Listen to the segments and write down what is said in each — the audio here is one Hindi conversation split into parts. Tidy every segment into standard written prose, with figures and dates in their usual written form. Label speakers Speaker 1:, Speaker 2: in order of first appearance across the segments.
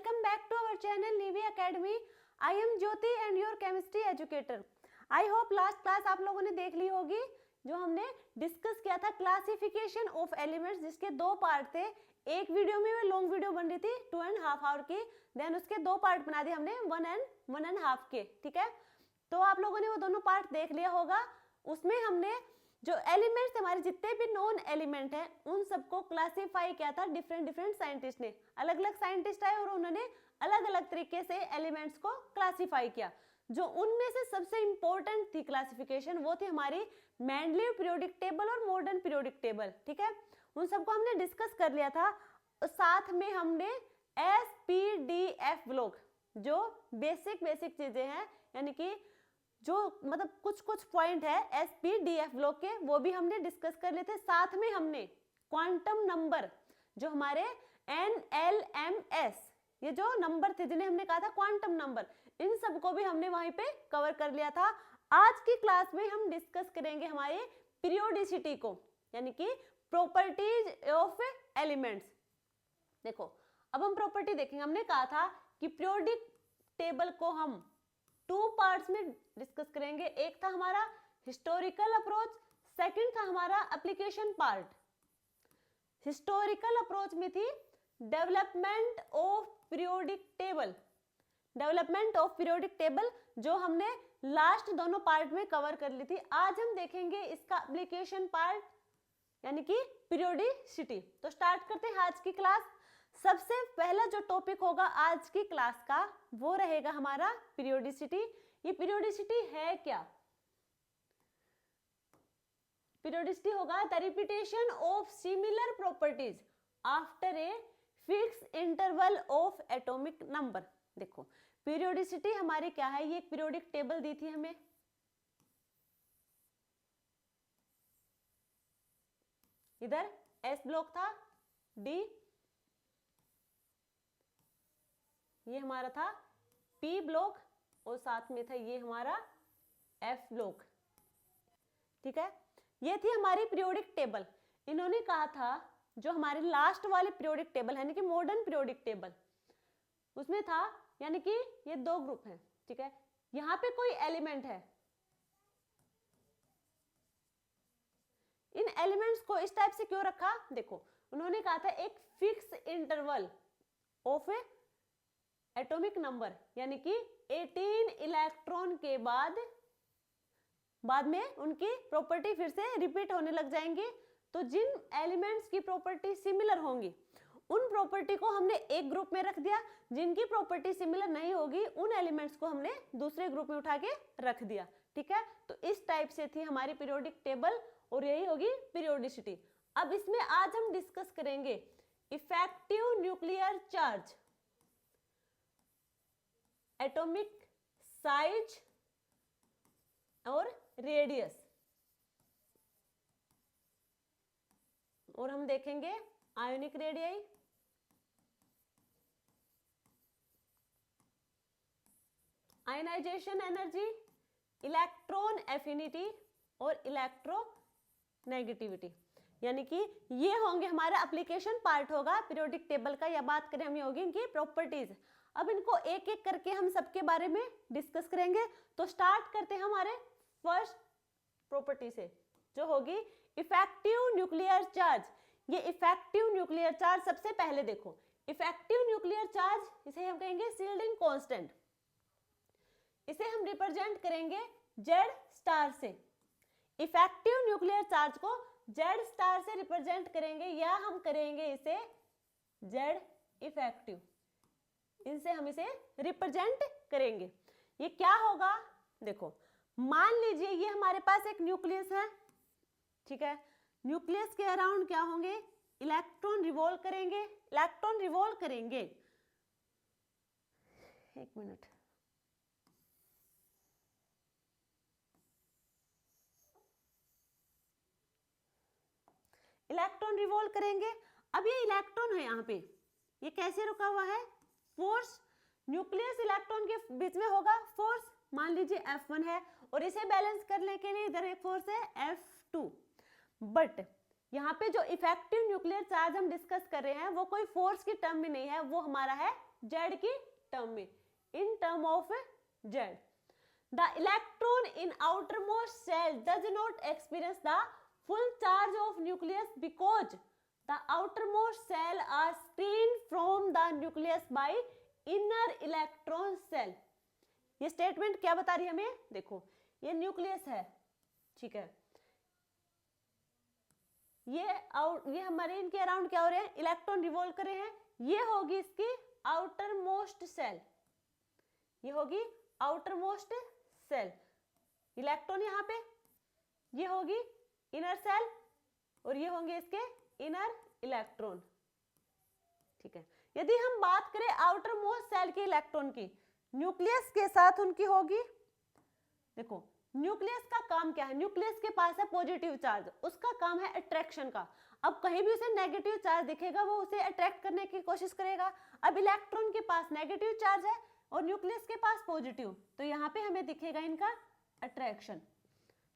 Speaker 1: welcome back to our channel Navy Academy. I am Jyoti and your chemistry educator. I hope last class आप लोगों ने देख ली होगी जो हमने डिस्कस किया था क्लासिफिकेशन ऑफ एलिमेंट्स, जिसके दो पार्ट थे. एक वीडियो में लॉन्ग वीडियो बन रही थी 2.5 आवर की, देन उसके दो पार्ट बना दिए हमने 1.5 के. ठीक है, तो आप लोगों ने वो दोनों पार्ट देख लिया होगा. उसमें हमने जो एलिमेंट्स हमारे जितने भी नॉन एलिमेंट हैं उन सबको क्लासिफाई किया था. डिफरेंट साइंटिस्ट ने, अलग अलग साइंटिस्ट आए और उन्होंने अलग अलग तरीके से एलिमेंट्स को क्लासिफाई किया. जो उनमें से सबसे इंपॉर्टेंट थी क्लासिफिकेशन, वो थी हमारी मेंडलीव पीरियोडिक टेबल और मॉडर्न पीरियोडिक टेबल. ठीक है, उन सबको हमने डिस्कस कर लिया था. साथ में हमने SPDF ब्लॉक, जो बेसिक चीजें हैं, यानी कि जो मतलब कुछ पॉइंट है SPDF ब्लॉक के, वो भी हमने डिस्कस कर लिए थे. साथ में हमने क्वांटम नंबर, जो हमारे NLMS, ये जो नंबर थे जिन्हें हमने कहा था क्वांटम नंबर, इन सबको भी हमने वहीं पे कवर कर लिया था. आज की क्लास में हम डिस्कस करेंगे हमारे पीरियोडिसिटी को, यानी कि प्रॉपर्टीज ऑफ एलिमेंट्स. देखो, अब हम प्रॉपर्टी देखेंगे. हमने कहा था कि पीरियोडिक टेबल को हम 2 पार्ट्स में डिस्कस करेंगे. एक था हमारा हिस्टोरिकल अप्रोच, सेकंड था हमारा एप्लीकेशन पार्ट. हिस्टोरिकल अप्रोच में थी डेवलपमेंट ऑफ पीरियोडिक टेबल, जो हमने लास्ट दोनों पार्ट में कवर कर ली थी. आज हम देखेंगे इसका एप्लीकेशन पार्ट, यानी कि पीरियोडिसिटी. तो स्टार्ट करते हैं आज की क्लास. सबसे पहला जो टॉपिक होगा आज की क्लास का वो रहेगा हमारा पीरियोडिसिटी. ये पीरियोडिसिटी है क्या? पीरियोडिसिटी होगा the repetition of similar properties after a fix interval of atomic number. देखो, पीरियोडिसिटी हमारी क्या है, ये एक पीरियोडिक टेबल दी थी हमें. इधर S ब्लॉक था, D, ये हमारा था P ब्लॉक, और साथ में था ये हमारा F ब्लॉक. ठीक है, ये थी हमारी पीरियोडिक टेबल. इन्होंने कहा था जो हमारी लास्ट वाली पीरियोडिक टेबल है, यानी कि मॉडर्न पीरियोडिक टेबल, उसमें था, यानी कि ये 2 ग्रुप हैं. ठीक है, यहां पे कोई एलिमेंट है, इन एलिमेंट्स को इस टाइप से क्यों रखा? देखो, उन्होंने कहा था एक fix interval of atomic number, यानी कि 18 इलेक्ट्रॉन के बाद में उनकी प्रॉपर्टी फिर से रिपीट होने लग जाएंगी. तो जिन एलिमेंट्स की प्रॉपर्टी सिमिलर होंगी उन प्रॉपर्टी को हमने एक ग्रुप में रख दिया. जिनकी प्रॉपर्टी सिमिलर नहीं होगी उन एलिमेंट्स को हमने दूसरे ग्रुप में उठा के रख दिया. ठीक है, तो इस टाइप से थी हमारी पीरियोडिक टेबल, और यही होगी पीरियोडिसिटी. अब इसमें आज हम डिस्कस करेंगे effective nuclear charge, atomic size और रेडियस, और हम देखेंगे ionic radii, ionisation energy, electron affinity और इलेक्ट्रोनेगेटिविटी. यानी कि ये होंगे हमारा एप्लीकेशन पार्ट होगा पीरियोडिक टेबल का, या बात करें हम ये होगी इनकी प्रॉपर्टीज. अब इनको एक एक करके हम सबके बारे में डिस्कस करेंगे. तो स्टार्ट करते हैं हमारे फर्स्ट प्रॉपर्टी से, जो होगी इफेक्टिव न्यूक्लियर चार्ज. ये इफेक्टिव न्यूक्लियर चार्ज, सबसे पहले देखो, इफेक्टिव न्यूक्लियर चार्ज, इसे हम कहेंगे शील्डिंग कांस्टेंट. इसे हम रिप्रेजेंट करेंगे Z स्टार से. इफेक्टिव न्यूक्लियर चार्ज को Z स्टार से रिप्रेजेंट करेंगे, या हम करेंगे इसे Z इफेक्टिव, इनसे हम इसे रिप्रेजेंट करेंगे. ये क्या होगा? देखो, मान लीजिए ये हमारे पास एक न्यूक्लियस है. ठीक है, न्यूक्लियस के अराउंड क्या होंगे? इलेक्ट्रॉन रिवॉल्व करेंगे. एक मिनट, इलेक्ट्रॉन रिवॉल्व करेंगे. अब ये इलेक्ट्रॉन है यहाँ पे, ये कैसे रुका हुआ है? फोर्स. न्यूक्लियस इलेक्ट्रॉन के बीच में होगा फोर्स, मान लीजिए F1 है, और इसे बैलेंस करने के लिए इधर एक फोर्स है F2. बट यहाँ पे जो इफेक्टिव न्यूक्लियर चार्ज हम डिस्कस कर रहे हैं वो कोई फोर्स की टर्म में नहीं है, वो हमारा है जेड की टर्म में, in term of Z. The electron in outermost cell does not experience the full charge of nucleus because the outermost cell are screened from the nucleus by inner electron cell. ये स्टेटमेंट क्या बता रही है हमें? देखो ये न्यूक्लियस है, ठीक है, ये हमारे इनके अराउंड क्या हो रहे हैं? इलेक्ट्रॉन रिवॉल्व कर रहे हैं. ये होगी इसकी आउटर मोस्ट सेल, ये होगी आउटर मोस्ट सेल. इलेक्ट्रॉन यहाँ पे, ये होगी इनर सेल और ये होंगे इसके इनर इलेक्ट्रॉन. ठीक है, यदि हम बात करें आउटर मोस्ट सेल के इलेक्ट्रॉन की, न्यूक्लियस के साथ उनकी होगी, देखो न्यूक्लियस का काम क्या है? न्यूक्लियस के पास है पॉजिटिव चार्ज, उसका काम है अट्रैक्शन का. अब कहीं भी उसे नेगेटिव चार्ज दिखेगा वो उसे अट्रैक्ट करने की कोशिश करेगा. अब इलेक्ट्रॉन के पास नेगेटिव चार्ज है और न्यूक्लियस के पास पॉजिटिव, तो यहाँ पे हमें दिखेगा इनका अट्रैक्शन.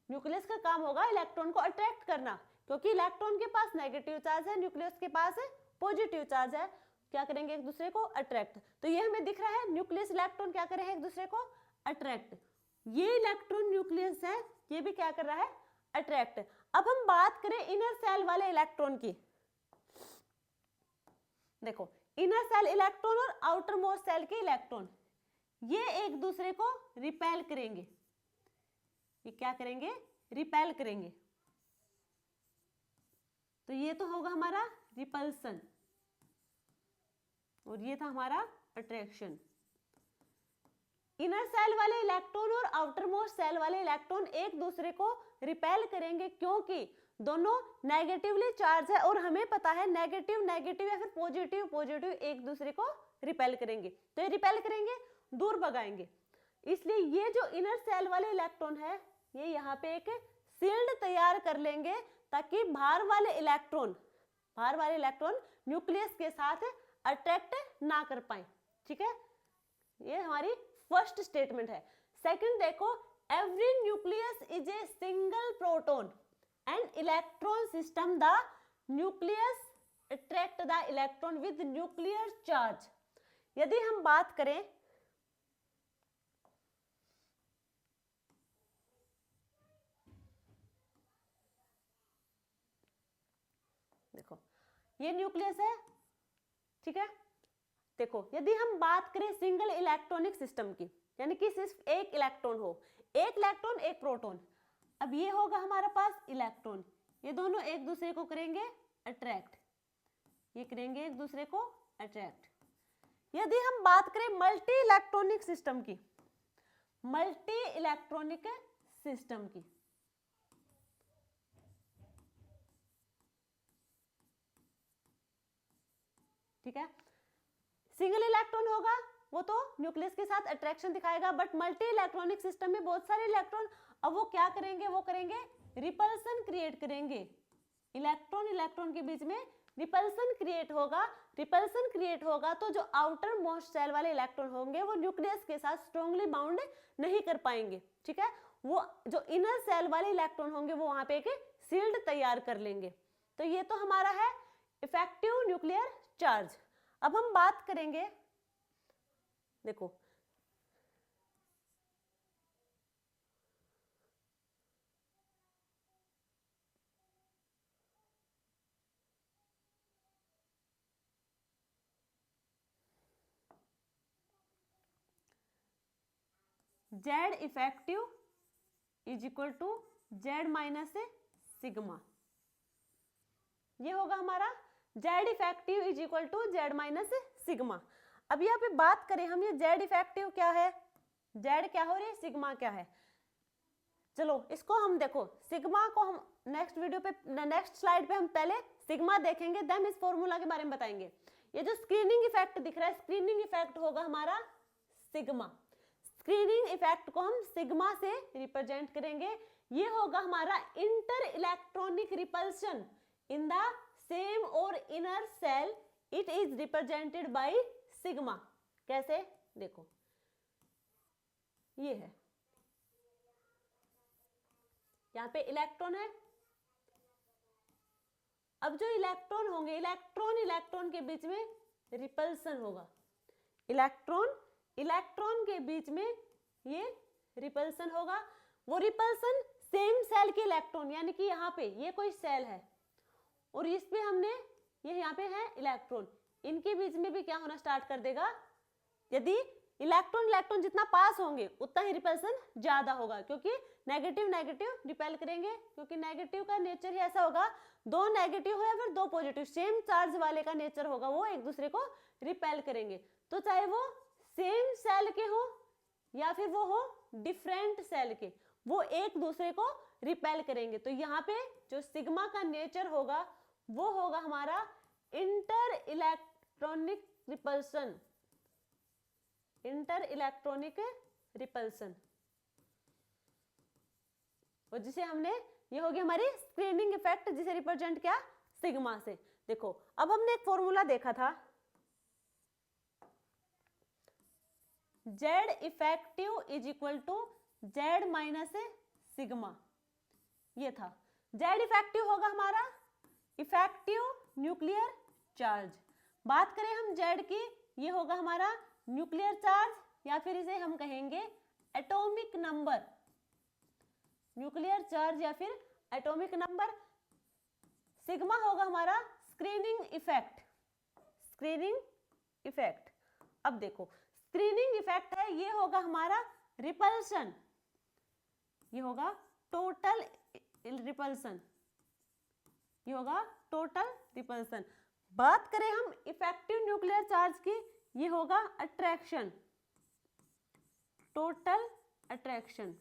Speaker 1: न्यूक्लियस का काम होगा इलेक्ट्रॉन को अट्रैक्ट करना, क्योंकि इलेक्ट्रॉन के पास नेगेटिव चार्ज है, न्यूक्लियस के पास पॉजिटिव चार्ज है. क्या करेंगे? एक दूसरे को अट्रैक्ट. तो ये हमें दिख रहा है न्यूक्लियस इलेक्ट्रॉन क्या कर रहे हैं? एक दूसरे को अट्रैक्ट. ये इलेक्ट्रॉन न्यूक्लियस है, ये भी क्या कर रहा है? अट्रैक्ट. अब हम बात करें इनर सेल वाले इलेक्ट्रॉन की. देखो इनर सेल इलेक्ट्रॉन और आउटर मोस्ट सेल के इलेक्ट्रॉन ये एक दूसरे को रिपेल करेंगे. ये क्या करेंगे? रिपेल करेंगे. तो ये तो होगा हमारा रिपल्सन और ये था हमारा अट्रैक्शन. इनर सेल वाले इलेक्ट्रॉन और आउटर मोस्ट सेल वाले इलेक्ट्रॉन एक दूसरे को रिपेल करेंगे क्योंकि दोनों नेगेटिवली चार्ज है और हमें पता है नेगेटिव नेगेटिव या फिर पॉजिटिव पॉजिटिव एक दूसरे को रिपेल करेंगे. तो ये रिपेल करेंगे, दूर भगाएंगे. इसलिए ये जो इनर सेल वाले इलेक्ट्रॉन है ये यहाँ पे एक शील्ड तैयार कर लेंगे ताकि बाहर वाले इलेक्ट्रॉन न्यूक्लियस के साथ अट्रैक्ट ना कर पाए. ठीक है, ये हमारी फर्स्ट स्टेटमेंट है. सेकंड देखो, every nucleus is a single proton and electron system. The nucleus attract the electron with nuclear charge. यदि हम बात करें देखो ये न्यूक्लियस है, ठीक है. देखो यदि हम बात करें सिंगल इलेक्ट्रॉनिक सिस्टम की, यानी कि सिर्फ एक इलेक्ट्रॉन हो, एक इलेक्ट्रॉन एक प्रोटॉन. अब ये होगा हमारे पास इलेक्ट्रॉन, ये दोनों एक दूसरे को करेंगे अट्रैक्ट, ये करेंगे एक दूसरे को अट्रैक्ट. यदि हम बात करें मल्टी इलेक्ट्रॉनिक सिस्टम की, मल्टी इलेक्ट्रॉनिक सिस्टम की, ठीक है, सिंगल इलेक्ट्रॉन होगा वो तो न्यूक्लियस के साथ अट्रैक्शन दिखाएगा, बट मल्टी इलेक्ट्रॉनिक सिस्टम में बहुत सारे इलेक्ट्रॉन, अब वो क्या करेंगे? वो करेंगे रिपल्सन क्रिएट करेंगे. इलेक्ट्रॉन इलेक्ट्रॉन के बीच में रिपल्सन क्रिएट होगा. रिपल्सन क्रिएट होगा तो जो आउटर मोस्ट सेल वाले इलेक्ट्रॉन होंगे वो न्यूक्लियस के साथ स्ट्रांगली बाउंड नहीं कर पाएंगे. ठीक है, वो जो इनर सेल वाले इलेक्ट्रॉन होंगे वो वहां पे एक शील्ड तैयार कर लेंगे. तो ये तो हमारा है इफेक्टिव न्यूक्लियर चार्ज. अब हम बात करेंगे, देखो Z effective is equal to Z minus sigma. ये होगा हमारा Z effective is equal to Z minus sigma. अब यहाँ पे बात करें हम, ये जेड इफेक्टिव क्या है, जेड क्या हो रही है, सिग्मा क्या है. चलो इसको हम देखो, सिग्मा को हम नेक्स्ट वीडियो पे, नेक्स्ट स्लाइड पे हम पहले सिग्मा देखेंगे, देन इस फॉर्मूला के बारे में बताएंगे. ये जो स्क्रीनिंग इफेक्ट दिख रहा है, स्क्रीनिंग इफेक्ट होगा हमारा सिग्मा. स्क्रीनिंग इफेक्ट को हम सिग्मा से रिप्रेजेंट करेंगे. ये होगा हमारा inter electronic repulsion in the same और inner shell. It is represented by sigma. कैसे? देखो ये है, यहाँ पे इलेक्ट्रॉन है, अब जो इलेक्ट्रॉन होंगे, इलेक्ट्रॉन इलेक्ट्रॉन के बीच में रिपल्सन होगा, इलेक्ट्रॉन इलेक्ट्रॉन के बीच में ये रिपल्सन होगा। वो रिपल्सन सेम सेल के इलेक्ट्रॉन, यानी कि यहाँ पे ये कोई सेल है और इस पे हमने ये यहाँ पे है इलेक्ट्रॉन, इनके बीच में भी क्या होना स्टार्ट कर देगा। यदि इलेक्ट्रॉन इलेक्ट्रॉन जितना पास होंगे उतना ही रिपल्सन ज्यादा होगा, क्योंकि नेगेटिव नेगेटिव रिपेल करेंगे, क्योंकि नेगेटिव का नेचर ही ऐसा होगा, दो नेगेटिव हो या फिर दो पॉजिटिव सेम चार्ज वाले का नेचर होगा, वो एक दूसरे को रिपेल करेंगे। तो चाहे वो सेम सेल के हो या फिर वो हो डिफरेंट सेल के, वो एक दूसरे को रिपेल करेंगे। तो यहाँ पे जो सिग्मा का नेचर होगा वो होगा हमारा inter electronic repulsion, inter electronic repulsion, और जिसे हमने, ये होगी हमारी स्क्रीनिंग इफेक्ट, जिसे रिप्रेजेंट किया सिग्मा से। देखो अब हमने एक फॉर्मूला देखा था, Z effective is equal to Z minus sigma, ये था। जेड इफेक्टिव होगा हमारा इफेक्टिव न्यूक्लियर चार्ज। बात करें हम जेड की, ये होगा हमारा न्यूक्लियर चार्ज, या फिर इसे हम कहेंगे एटॉमिक नंबर, न्यूक्लियर चार्ज या फिर एटॉमिक नंबर। सिग्मा होगा हमारा स्क्रीनिंग इफेक्ट, स्क्रीनिंग इफेक्ट। अब देखो स्क्रीनिंग इफेक्ट है, ये होगा हमारा रिपल्सन, ये होगा टोटल रिपल्सन, ये होगा टोटल रिपल्सन। बात करें हम इफेक्टिव न्यूक्लियर चार्ज की, ये होगा attraction, total attraction.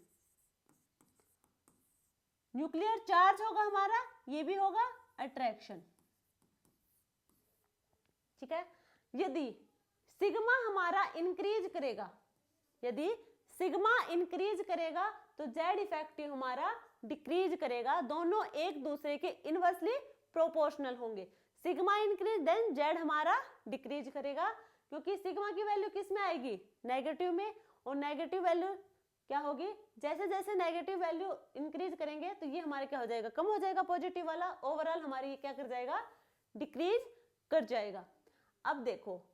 Speaker 1: Nuclear charge होगा हमारा, ये भी होगा अट्रैक्शन, ठीक है। यदि सिग्मा हमारा इंक्रीज करेगा, यदि सिग्मा इंक्रीज करेगा तो जेड इफेक्टिव हमारा डिक्रीज करेगा, दोनों एक दूसरे के इनवर्सली प्रोपोर्शनल होंगे। सिग्मा इंक्रीज देन जेड हमारा डिक्रीज करेगा, क्योंकि सिग्मा की वैल्यू किस में आएगी, नेगेटिव में, और नेगेटिव वैल्यू क्या होगी, जैसे जैसे नेगेटिव वैल्यू इंक्रीज करेंगे तो ये हमारे क्या हो जाएगा, कम हो जाएगा पॉजिटिव वाला, ओवरऑल हमारी ये क्या कर जाएगा, डिक्रीज कर जाएगा। अब देखो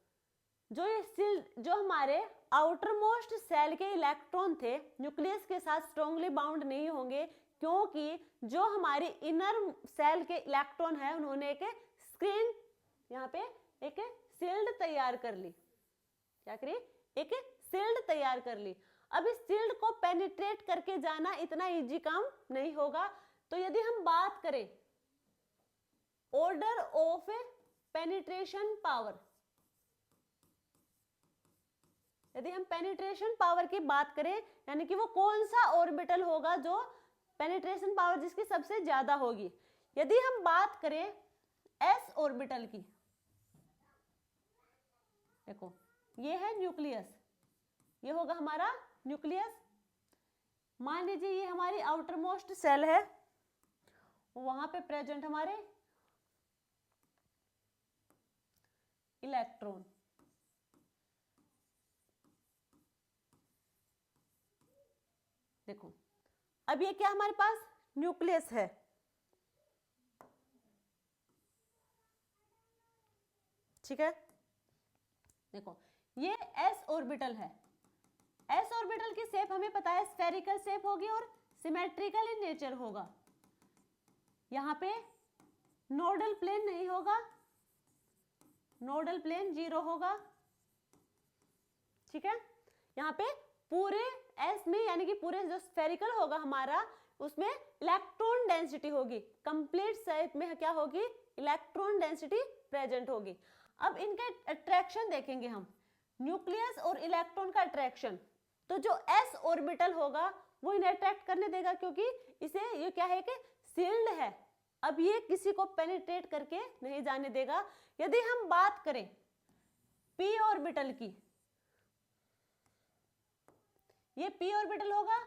Speaker 1: जो हमारे आउटर मोस्ट सेल के इलेक्ट्रॉन थे न्यूक्लियस के साथ स्ट्रॉन्गली बाउंड नहीं होंगे, क्योंकि जो हमारे इनर सेल के इलेक्ट्रॉन है उन्होंने एक स्क्रीन, यहाँ पे एक शील्ड तैयार कर ली, क्या करी, एक शील्ड तैयार कर ली। अब इस शील्ड को पेनिट्रेट करके जाना इतना इजी काम नहीं होगा। तो यदि हम बात करें ऑर्डर ऑफ पेनिट्रेशन पावर, यदि हम पेनिट्रेशन पावर की बात करें, यानी कि वो कौन सा ऑर्बिटल होगा जो पेनिट्रेशन पावर जिसकी सबसे ज्यादा होगी, यदि हम बात करें एस ऑर्बिटल की, देखो ये है न्यूक्लियस, ये होगा हमारा न्यूक्लियस। मान लीजिए ये हमारी आउटर मोस्ट सेल है, वहां पे प्रेजेंट हमारे इलेक्ट्रॉन, देखो अब ये क्या हमारे पास न्यूक्लियस है, ठीक है। देखो ये एस ऑर्बिटल है, एस ऑर्बिटल की शेप हमें पता है स्फेरिकल शेप होगी और सिमेट्रिकल इन नेचर होगा। यहाँ पे नोडल प्लेन नहीं होगा, नोडल प्लेन 0 होगा, ठीक है। यहाँ पे पूरे एस में, यानी कि पूरे जो स्फेरिकल होगा हमारा, उसमें इलेक्ट्रॉन डेंसिटी होगी, कंप्लीट शेप में क्या होगी, इलेक्ट्रॉन डेंसिटी प्रेजेंट होगी। अब इनके अट्रैक्शन देखेंगे हम, न्यूक्लियस और इलेक्ट्रॉन का अट्रैक्शन। तो जो एस ऑर्बिटल होगा वो इन्हें अट्रैक्ट करने देगा, क्योंकि इसे ये क्या है कि शील्ड है, अब ये किसी को पेनिट्रेट करके नहीं जाने देगा। यदि हम बात करें पी ऑर्बिटल की, ये पी ऑर्बिटल होगा,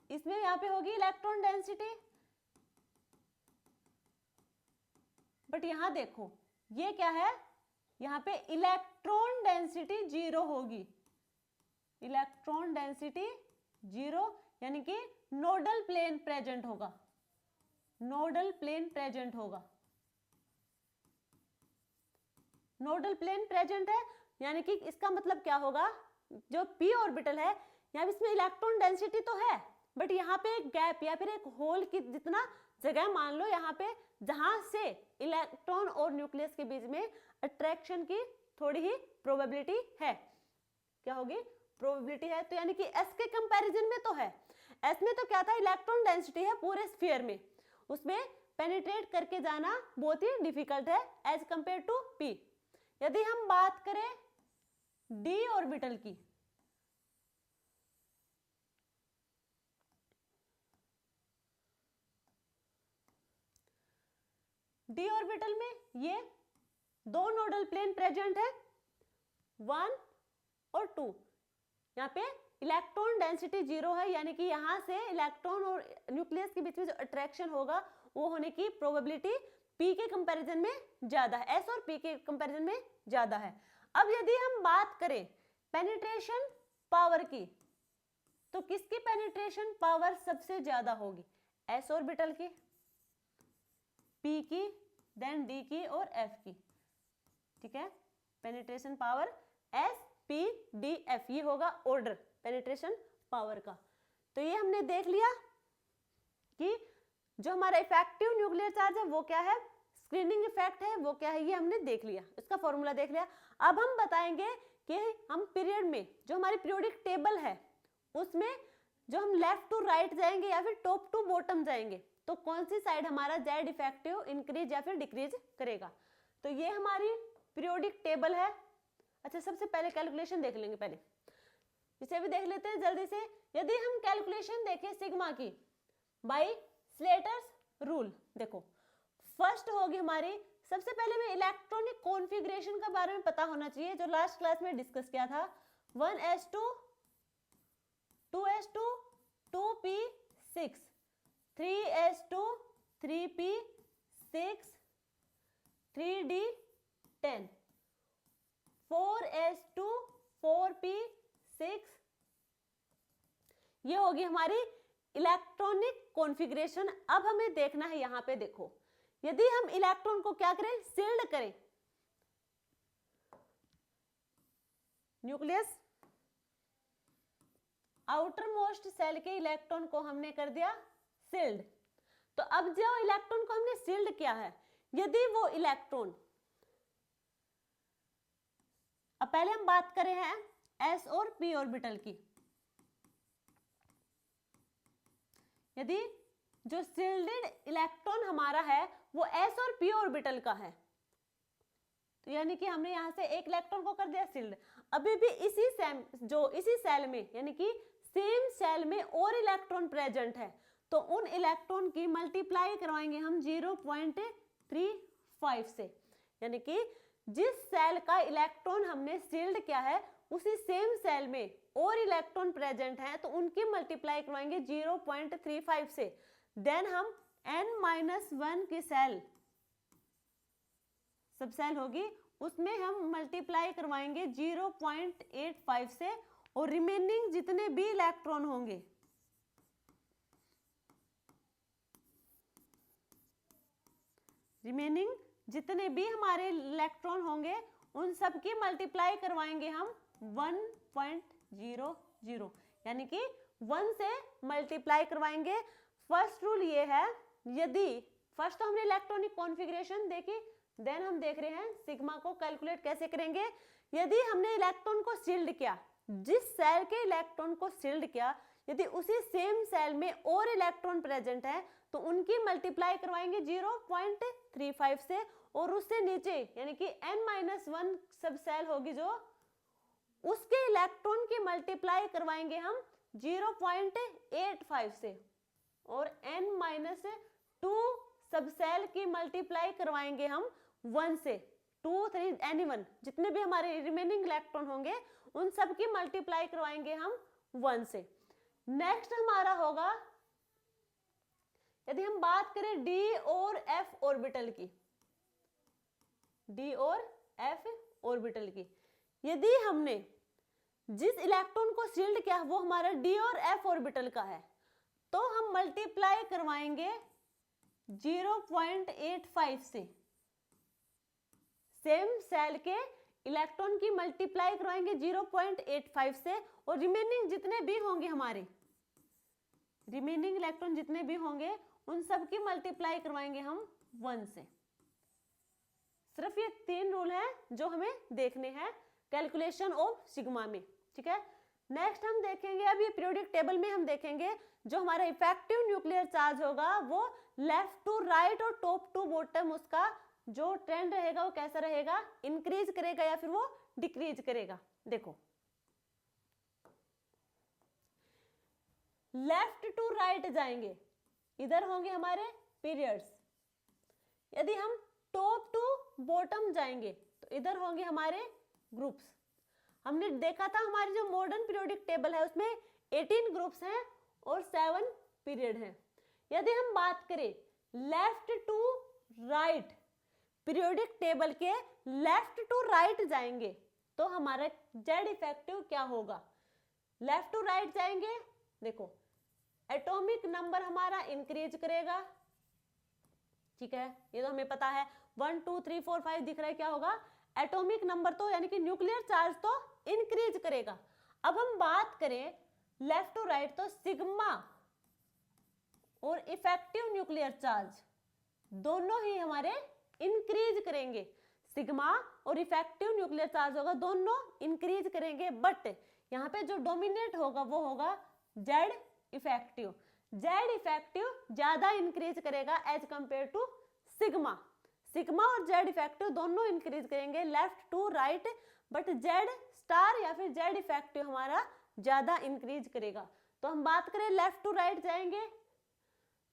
Speaker 1: इसमें यहाँ पे होगी इलेक्ट्रॉन डेंसिटी, बट यहां देखो ये क्या है, यहाँ पे इलेक्ट्रॉन डेंसिटी 0 होगी, इलेक्ट्रॉन डेंसिटी 0, यानी कि नोडल प्लेन प्रेजेंट होगा, नोडल प्लेन प्रेजेंट होगा, नोडल प्लेन प्रेजेंट है, यानी कि इसका मतलब क्या होगा, जो p ऑर्बिटल है यहाँ इसमें इलेक्ट्रॉन डेंसिटी तो है, बट यहाँ पे एक गैप या फिर एक होल की जितना जगह मान लो यहाँ पे, जहां से इलेक्ट्रॉन और न्यूक्लियस के बीच में अट्रैक्शन की थोड़ी ही प्रोबेबिलिटी है। क्या होगी, प्रोबेबिलिटी है। तो यानी कि s के कंपैरिजन में तो है, s में तो क्या था, इलेक्ट्रॉन डेंसिटी है पूरे स्फीयर में, उसमें पेनिट्रेट करके जाना बहुत ही डिफिकल्ट है एज कंपेयर टू p। यदि हम बात करें d ऑर्बिटल की, d ऑर्बिटल में ये दो नोडल प्लेन प्रेजेंट है, 1 और 2। यहाँ पे इलेक्ट्रॉन डेंसिटी 0 है, यानी कि यहाँ से इलेक्ट्रॉन और न्यूक्लियस के बीच में जो अट्रैक्शन होगा वो होने की प्रोबेबिलिटी p के कंपैरिजन में ज्यादा है, s और p के कंपैरिजन में ज्यादा है। अब यदि हम बात करें पेनिट्रेशन पावर की, तो किसकी पेनिट्रेशन पावर सबसे ज्यादा होगी, s ऑर्बिटल की, p की, देन d की और f की। ठीक है, penetration power s p d f, ये होगा ऑर्डर पेनिट्रेशन पावर का। तो ये हमने देख लिया कि जो हमारा इफेक्टिव न्यूक्लियर चार्ज है वो क्या है, स्क्रीनिंग इफेक्ट है वो क्या है, ये हमने देख लिया, इसका फॉर्मूला देख लिया। अब हम बताएंगे कि हम पीरियड में जो हमारी पीरियोडिक टेबल है उसमें जो हम लेफ्ट टू राइट जाएंगे या फिर टॉप टू बॉटम जाएंगे, तो कौन सी साइड हमारा जेड इफेक्टिव इंक्रीज या फिर डिक्रीज करेगा। तो ये हमारी पीरियोडिक टेबल है। अच्छा, सबसे पहले कैलकुलेशन देख लेंगे, पहले इसे भी देख लेते हैं जल्दी से। यदि हम कैलकुलेशन देखें सिग्मा की बाय स्लेटर्स रूल, देखो फर्स्ट होगी हमारी, सबसे पहले हमें इलेक्ट्रॉनिक कॉन्फ़िगरेशन का बारे में पता होना चाहिए, जो लास्ट क्लास में डिस्कस किया था। 1s2 2s2 2p6 3s2 3p6 3d10 4s2 4p6, ये होगी हमारी इलेक्ट्रॉनिक कॉन्फ़िगरेशन। अब हमें देखना है यहाँ पे, देखो यदि हम इलेक्ट्रॉन को क्या करें, सील्ड करें, न्यूक्लियस आउटर मोस्ट सेल के इलेक्ट्रॉन को हमने कर दिया सील्ड। तो अब जो इलेक्ट्रॉन को हमने सील्ड किया है, यदि वो इलेक्ट्रॉन, अब पहले हम बात करें हैं s और p ऑर्बिटल की, यदि जो सील्डेड इलेक्ट्रॉन हमारा है वो s और p ऑर्बिटल का है, तो यानी कि हमने यहां से एक इलेक्ट्रॉन को कर दिया सील्ड। अभी भी इसी सेल में यानी कि सेम सेल में और इलेक्ट्रॉन प्रेजेंट है, तो उन इलेक्ट्रॉन की मल्टीप्लाई करवाएंगे हम 0.35 से, यानी कि जिस सेल का इलेक्ट्रॉन हमने सील्ड किया है उसी सेम सेल में और इलेक्ट्रॉन प्रेजेंट हैं, तो उनकी मल्टीप्लाई करवाएंगे 0.35 से। देन हम n-1 की सेल सब सेल होगी उसमें हम मल्टीप्लाई करवाएंगे 0.85 से, और रिमेनिंग जितने भी इलेक्ट्रॉन होंगे उन सब की मल्टीप्लाई करवाएंगे हम 1.00, यानी कि 1 से मल्टीप्लाई करवाएंगे। फर्स्ट रूल ये है, यदि फर्स्ट तो हमने इलेक्ट्रॉनिक कॉन्फ़िगरेशन देखी, देन हम देख रहे हैं सिग्मा को कैलकुलेट कैसे करेंगे। यदि हमने इलेक्ट्रॉन को सील्ड किया, जिस सेल के इलेक्ट्रॉन को सील्ड किया, यदि उसी सेम सेल में और इलेक्ट्रॉन प्रेजेंट है तो उनकी मल्टीप्लाई करवाएंगे 0.35 से, और उससे नीचे यानी कि n-1 सब सेल होगी जो, उसके इलेक्ट्रॉन की मल्टीप्लाई करवाएंगे हम 0.85 से, और n-2 सब सेल की मल्टीप्लाई करवाएंगे हम 1 से। 2 3 एनी1 जितने भी हमारे रिमेनिंग इलेक्ट्रॉन होंगे उन सब की मल्टीप्लाई करवाएंगे हम 1 से। नेक्स्ट हमारा होगा, यदि हम बात करें d और f ऑर्बिटल की, d और f ऑर्बिटल की, यदि हमने जिस इलेक्ट्रॉन को सील्ड किया वो हमारा d और f ऑर्बिटल का है, तो हम मल्टीप्लाई करवाएंगे 0.85 से सेम सेल के इलेक्ट्रॉन की मल्टीप्लाई करवाएंगे 0.85 से, और रिमेनिंग जितने भी होंगे हमारे, रिमेनिंग इलेक्ट्रॉन जितने भी होंगे उन सब की मल्टीप्लाई करवाएंगे हम 1 से। सिर्फ ये 3 रूल हैं जो हमें देखने हैं कैलकुलेशन ऑफ सिग्मा में, ठीक है। नेक्स्ट हम देखेंगे, अब ये पीरियोडिक टेबल में हम देखेंगे जो हमारा इफेक्टिव न्यूक्लियर चार्ज होगा वो लेफ्ट टू राइट और टॉप टू बॉटम, उसका जो ट्रेंड रहेगा वो कैसा रहेगा, इंक्रीज करेगा या फिर वो डिक्रीज करेगा। देखो लेफ्ट टू राइट जाएंगे, इधर होंगे हमारे पीरियड्स। यदि हम टॉप टू बॉटम जाएंगे तो इधर होंगे हमारे ग्रुप्स। हमने देखा था हमारी जो मॉडर्न पीरियोडिक टेबल है उसमें 18 ग्रुप्स हैं और 7 पीरियड हैं। यदि हम बात करें left to right, periodic table के लेफ्ट टू राइट जाएंगे तो हमारा जेड इफेक्टिव क्या होगा। लेफ्ट टू राइट जाएंगे, देखो एटॉमिक नंबर हमारा इंक्रीज करेगा, ठीक है, ये तो हमें पता है। 1 2 3 4 5 दिख रहा है, क्या होगा, एटॉमिक नंबर तो यानी कि न्यूक्लियर चार्ज तो इंक्रीज करेगा। अब हम बात करें लेफ्ट टू राइट तो सिग्मा और इफेक्टिव न्यूक्लियर चार्ज दोनों ही हमारे इंक्रीज करेंगे। सिग्मा और इफेक्टिव न्यूक्लियर चार्ज होगा, दोनों इंक्रीज करेंगे, बट यहाँ पे जो डोमिनेट होगा वो होगा जेड इफेक्टिव। जेड इफेक्टिव ज्यादा इंक्रीज करेगा as compare to sigma. Sigma और जेड इफेक्टिव दोनों इंक्रीज करेंगे left to right, but Z star या फिर जेड इफेक्टिव हमारा ज्यादा इंक्रीज करेगा। तो हम बात करें लेफ्ट टू राइट जाएंगे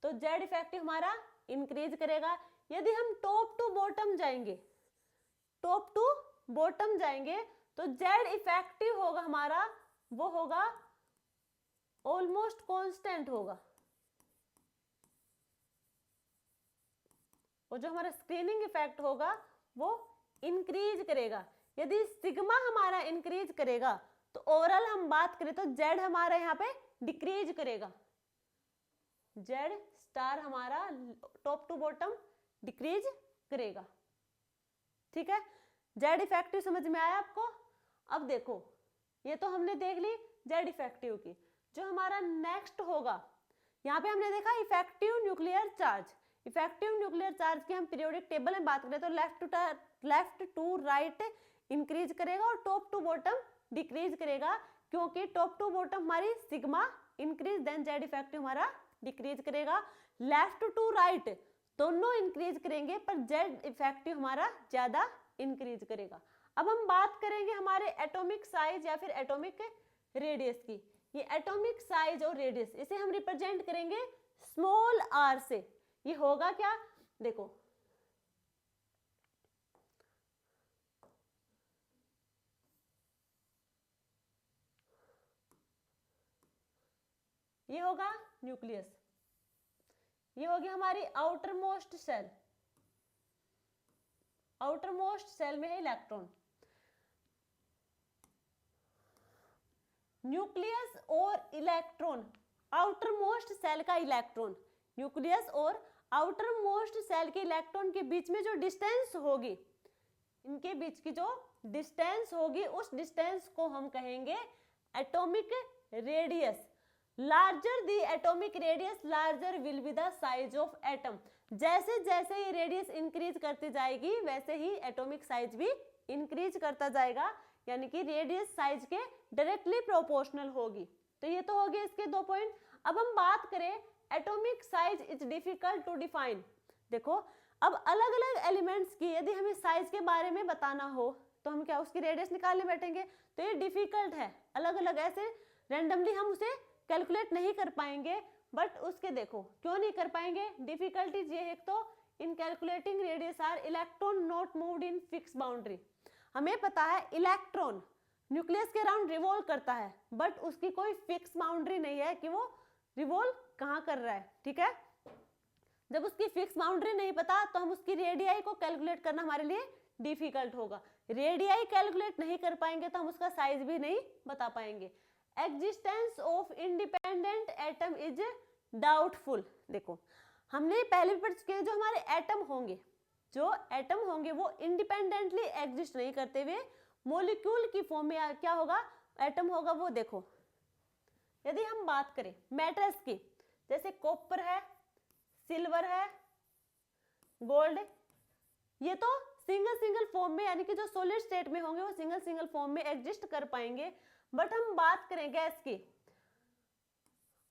Speaker 1: तो जेड इफेक्टिव हमारा इंक्रीज करेगा। यदि हम टॉप टू बॉटम जाएंगे, टॉप टू बॉटम जाएंगे तो जेड इफेक्टिव होगा हमारा, वो होगा ऑलमोस्ट कांस्टेंट होगा, और जो हमारा स्क्रीनिंग इफेक्ट होगा वो इंक्रीज करेगा। यदि सिग्मा हमारा इंक्रीज करेगा तो ओवरऑल हम बात करें तो जेड हमारा यहाँ पे डिक्रीज करेगा, जेड स्टार हमारा टॉप टू बॉटम डिक्रीज करेगा, ठीक है। जेड इफेक्टिव समझ में आया आपको। अब देखो ये तो हमने देख ली जेड इफेक्टिव की। जो हमारा नेक्स्ट होगा, यहाँ पे हमने देखा effective nuclear charge. Effective nuclear charge की हम पीरियोडिक टेबल में बात करें तो लेफ्ट टू राइट इंक्रीज करेगा और टॉप टू बॉटम डिक्रीज करेगा, क्योंकि टॉप टू बॉटम हमारी sigma increase then Z effective हमारा डिक्रीज करेगा। लेफ्ट टू राइट दोनों इंक्रीज करेंगे पर जेड इफेक्टिव हमारा ज्यादा इंक्रीज करेगा। अब हम बात करेंगे हमारे एटॉमिक साइज या फिर एटॉमिक रेडियस की। ये एटॉमिक साइज और रेडियस इसे हम रिप्रेजेंट करेंगे स्मॉल आर से। ये होगा क्या, देखो ये होगा न्यूक्लियस, ये होगी हमारी outermost shell. Outermost shell में है इलेक्ट्रॉन। न्यूक्लियस और इलेक्ट्रॉन, आउटर मोस्ट सेल का इलेक्ट्रॉन, न्यूक्लियस और आउटर मोस्ट सेल के इलेक्ट्रॉन के बीच में जो डिस्टेंस होगी, इनके बीच की जो डिस्टेंस होगी उस डिस्टेंस को हम कहेंगे atomic radius. Larger the atomic radius larger will be the size of atom. जैसे जैसे ये रेडियस इंक्रीज करती जाएगी वैसे ही एटॉमिक साइज भी इंक्रीज करता जाएगा, यानी कि रेडियस साइज के डायरेक्टली प्रोपोर्शनल होगी। तो ये तो हो गए इसके 2 पॉइंट। अब हम बात करें atomic size is difficult to define. देखो अब अलग अलग एलिमेंट्स की यदि हमें साइज के बारे में बताना हो तो हम क्या उसकी रेडियस निकालने बैठेंगे, तो ये डिफिकल्ट है। अलग अलग ऐसे रैंडमली हम उसे कैलकुलेट नहीं कर पाएंगे, बट उसके देखो क्यों नहीं कर पाएंगे, डिफिकल्टीज ये है तो in calculating radius are electron not moved in fix boundary. हमें पता है इलेक्ट्रॉन न्यूक्लियस के अराउंड रिवॉल्व करता है, बट उसकी कोई फिक्स बाउंड्री नहीं है कि वो रिवॉल्व कहाँ कर रहा है, ठीक है। जब उसकी फिक्स बाउंड्री नहीं पता तो हम उसकी रेडियाई को कैलकुलेट करना हमारे लिए डिफिकल्ट होगा। रेडियाई कैलकुलेट नहीं कर पाएंगे तो हम उसका साइज भी नहीं बता पाएंगे। Existence of independent atom is doubtful. देखो हमने पहले भी पढ़ चुके हैं जो हमारे एटम होंगे, जो एटम होंगे वो इंडिपेंडेंटली एग्जिस्ट नहीं करते हुए मॉलिक्यूल की फॉर्म में क्या होगा, एटम होगा। वो देखो, यदि हम बात करें मेटल्स की, जैसे कॉपर है, सिल्वर है, गोल्ड, ये तो सिंगल सिंगल फॉर्म में यानी कि जो सॉलिड स्टेट में होंगे वो सिंगल सिंगल फॉर्म में एग्जिस्ट कर पाएंगे। बट हम बात करें गैस की,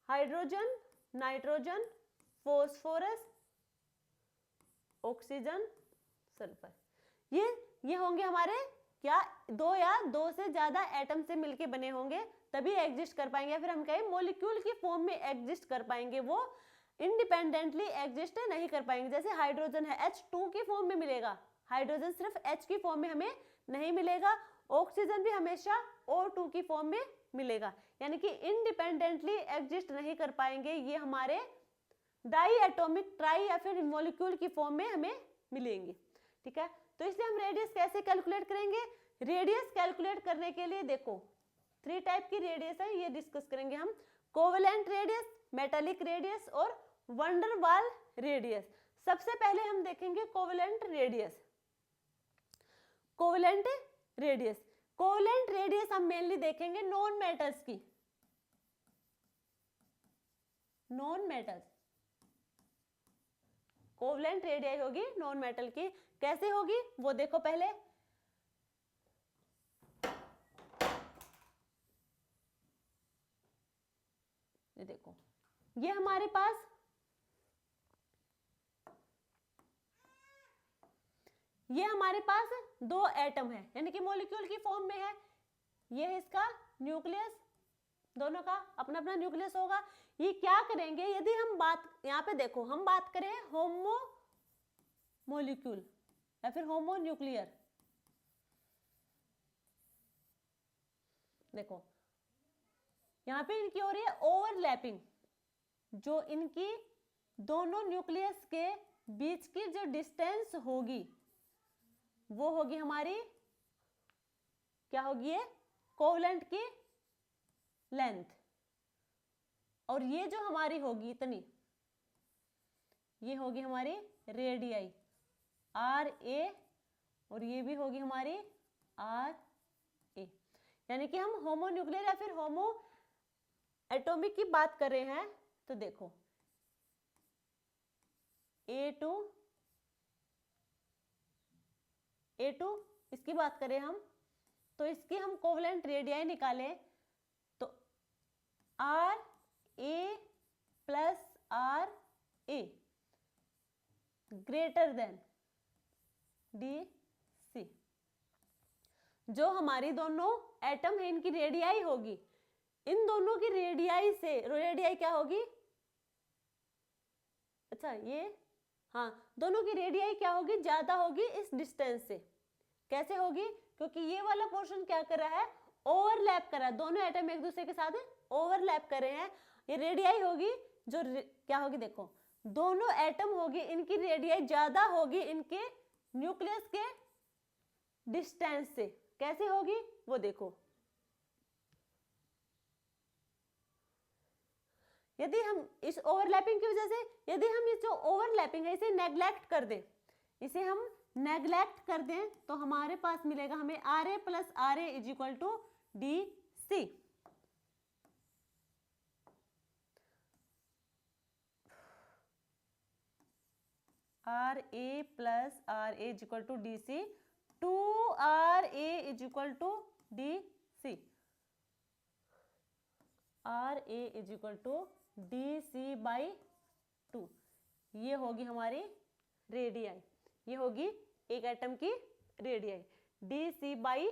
Speaker 1: hydrogen, nitrogen, phosphorus, oxygen, sulphur, ये होंगे हमारे क्या, दो या दो से ज्यादा एटम से मिलके बने होंगे तभी एग्जिस्ट कर पाएंगे। फिर हम कहें मॉलिक्यूल की फॉर्म में एग्जिस्ट कर पाएंगे, वो इंडिपेंडेंटली एग्जिस्ट नहीं कर पाएंगे। जैसे हाइड्रोजन है, H2 की फॉर्म में मिलेगा, हाइड्रोजन सिर्फ H की फॉर्म में हमें नहीं मिलेगा। ऑक्सीजन भी हमेशा O2 की फॉर्म में मिलेगा, यानी कि इंडिपेंडेंटली एग्जिस्ट नहीं कर पाएंगे। ये हमारे डाई एटॉमिक, ट्राई या फिर मॉलिक्यूल की फॉर्म में हमें मिलेंगे। ठीक है, तो इसलिए हम रेडियस कैसे कैलकुलेट करेंगे? रेडियस कैलकुलेट करने के लिए देखो 3 टाइप की रेडियस है, ये डिस्कस करेंगे हम। कोवेलेंट रेडियस, मेटालिक रेडियस और वंडर वाल रेडियस। सबसे पहले हम देखेंगे covalent radius. Covalent radius, covalent radius हम मेनली देखेंगे नॉन मेटल्स की, नॉन मेटल्स। कोवेलेंट रेडियस होगी नॉन मेटल की। कैसे होगी वो देखो पहले, ये देखो, ये हमारे पास दो एटम है, यानी कि मॉलिक्यूल की फॉर्म में है। ये है इसका न्यूक्लियस, दोनों का अपना अपना न्यूक्लियस होगा। ये क्या करेंगे, यदि हम बात, यहाँ पे देखो हम बात करें होमो मॉलिक्यूल या फिर होमो न्यूक्लियर, देखो यहाँ पे इनकी हो रही है ओवरलैपिंग। जो इनकी दोनों न्यूक्लियस के बीच की जो डिस्टेंस होगी वो होगी हमारी, क्या होगी, ये कोवेलेंट की लेंथ। और ये जो हमारी होगी इतनी, ये होगी हमारी रेडियाई RA, और ये भी होगी हमारी RA। यानी कि हम होमो न्यूक्लियर या फिर होमो एटॉमिक की बात कर रहे हैं। तो देखो A2 इसकी बात करें हम, तो इसकी हम कोवेलेंट रेडियाई निकालें तो RA plus RA greater than DC। जो हमारी दोनों एटम है इनकी रेडियाई होगी, इन दोनों की रेडियाई से, रेडियाई क्या होगी, अच्छा ये, हाँ, दोनों की रेडियाई क्या होगी, ज्यादा होगी इस डिस्टेंस से। कैसे होगी, क्योंकि ये वाला पोर्शन क्या कर रहा है, ओवरलैप कर रहा है, दोनों एटम एक दूसरे के साथ ओवरलैप कर रहे हैं। ये रेडियाई होगी जो क्या होगी, देखो दोनों एटम होगी, इनकी रेडियाई ज्यादा होगी इनके न्यूक्लियस के डिस्टेंस से। कैसे होगी वो देखो, यदि हम इस ओवरलैपिंग की वजह से, यदि हम ये जो ओवरलैपिंग है इसे नेग्लेक्ट कर दें, इसे हम नेग्लेक्ट कर दें तो हमारे पास मिलेगा हमें RA plus RA is equal to DC। RA plus RA is equal to DC, 2RA is equal to DC, RA is equal to DC by 2। ये होगी हमारी रेडियाई, ये होगी एक एटम की रेडियाई DC बाई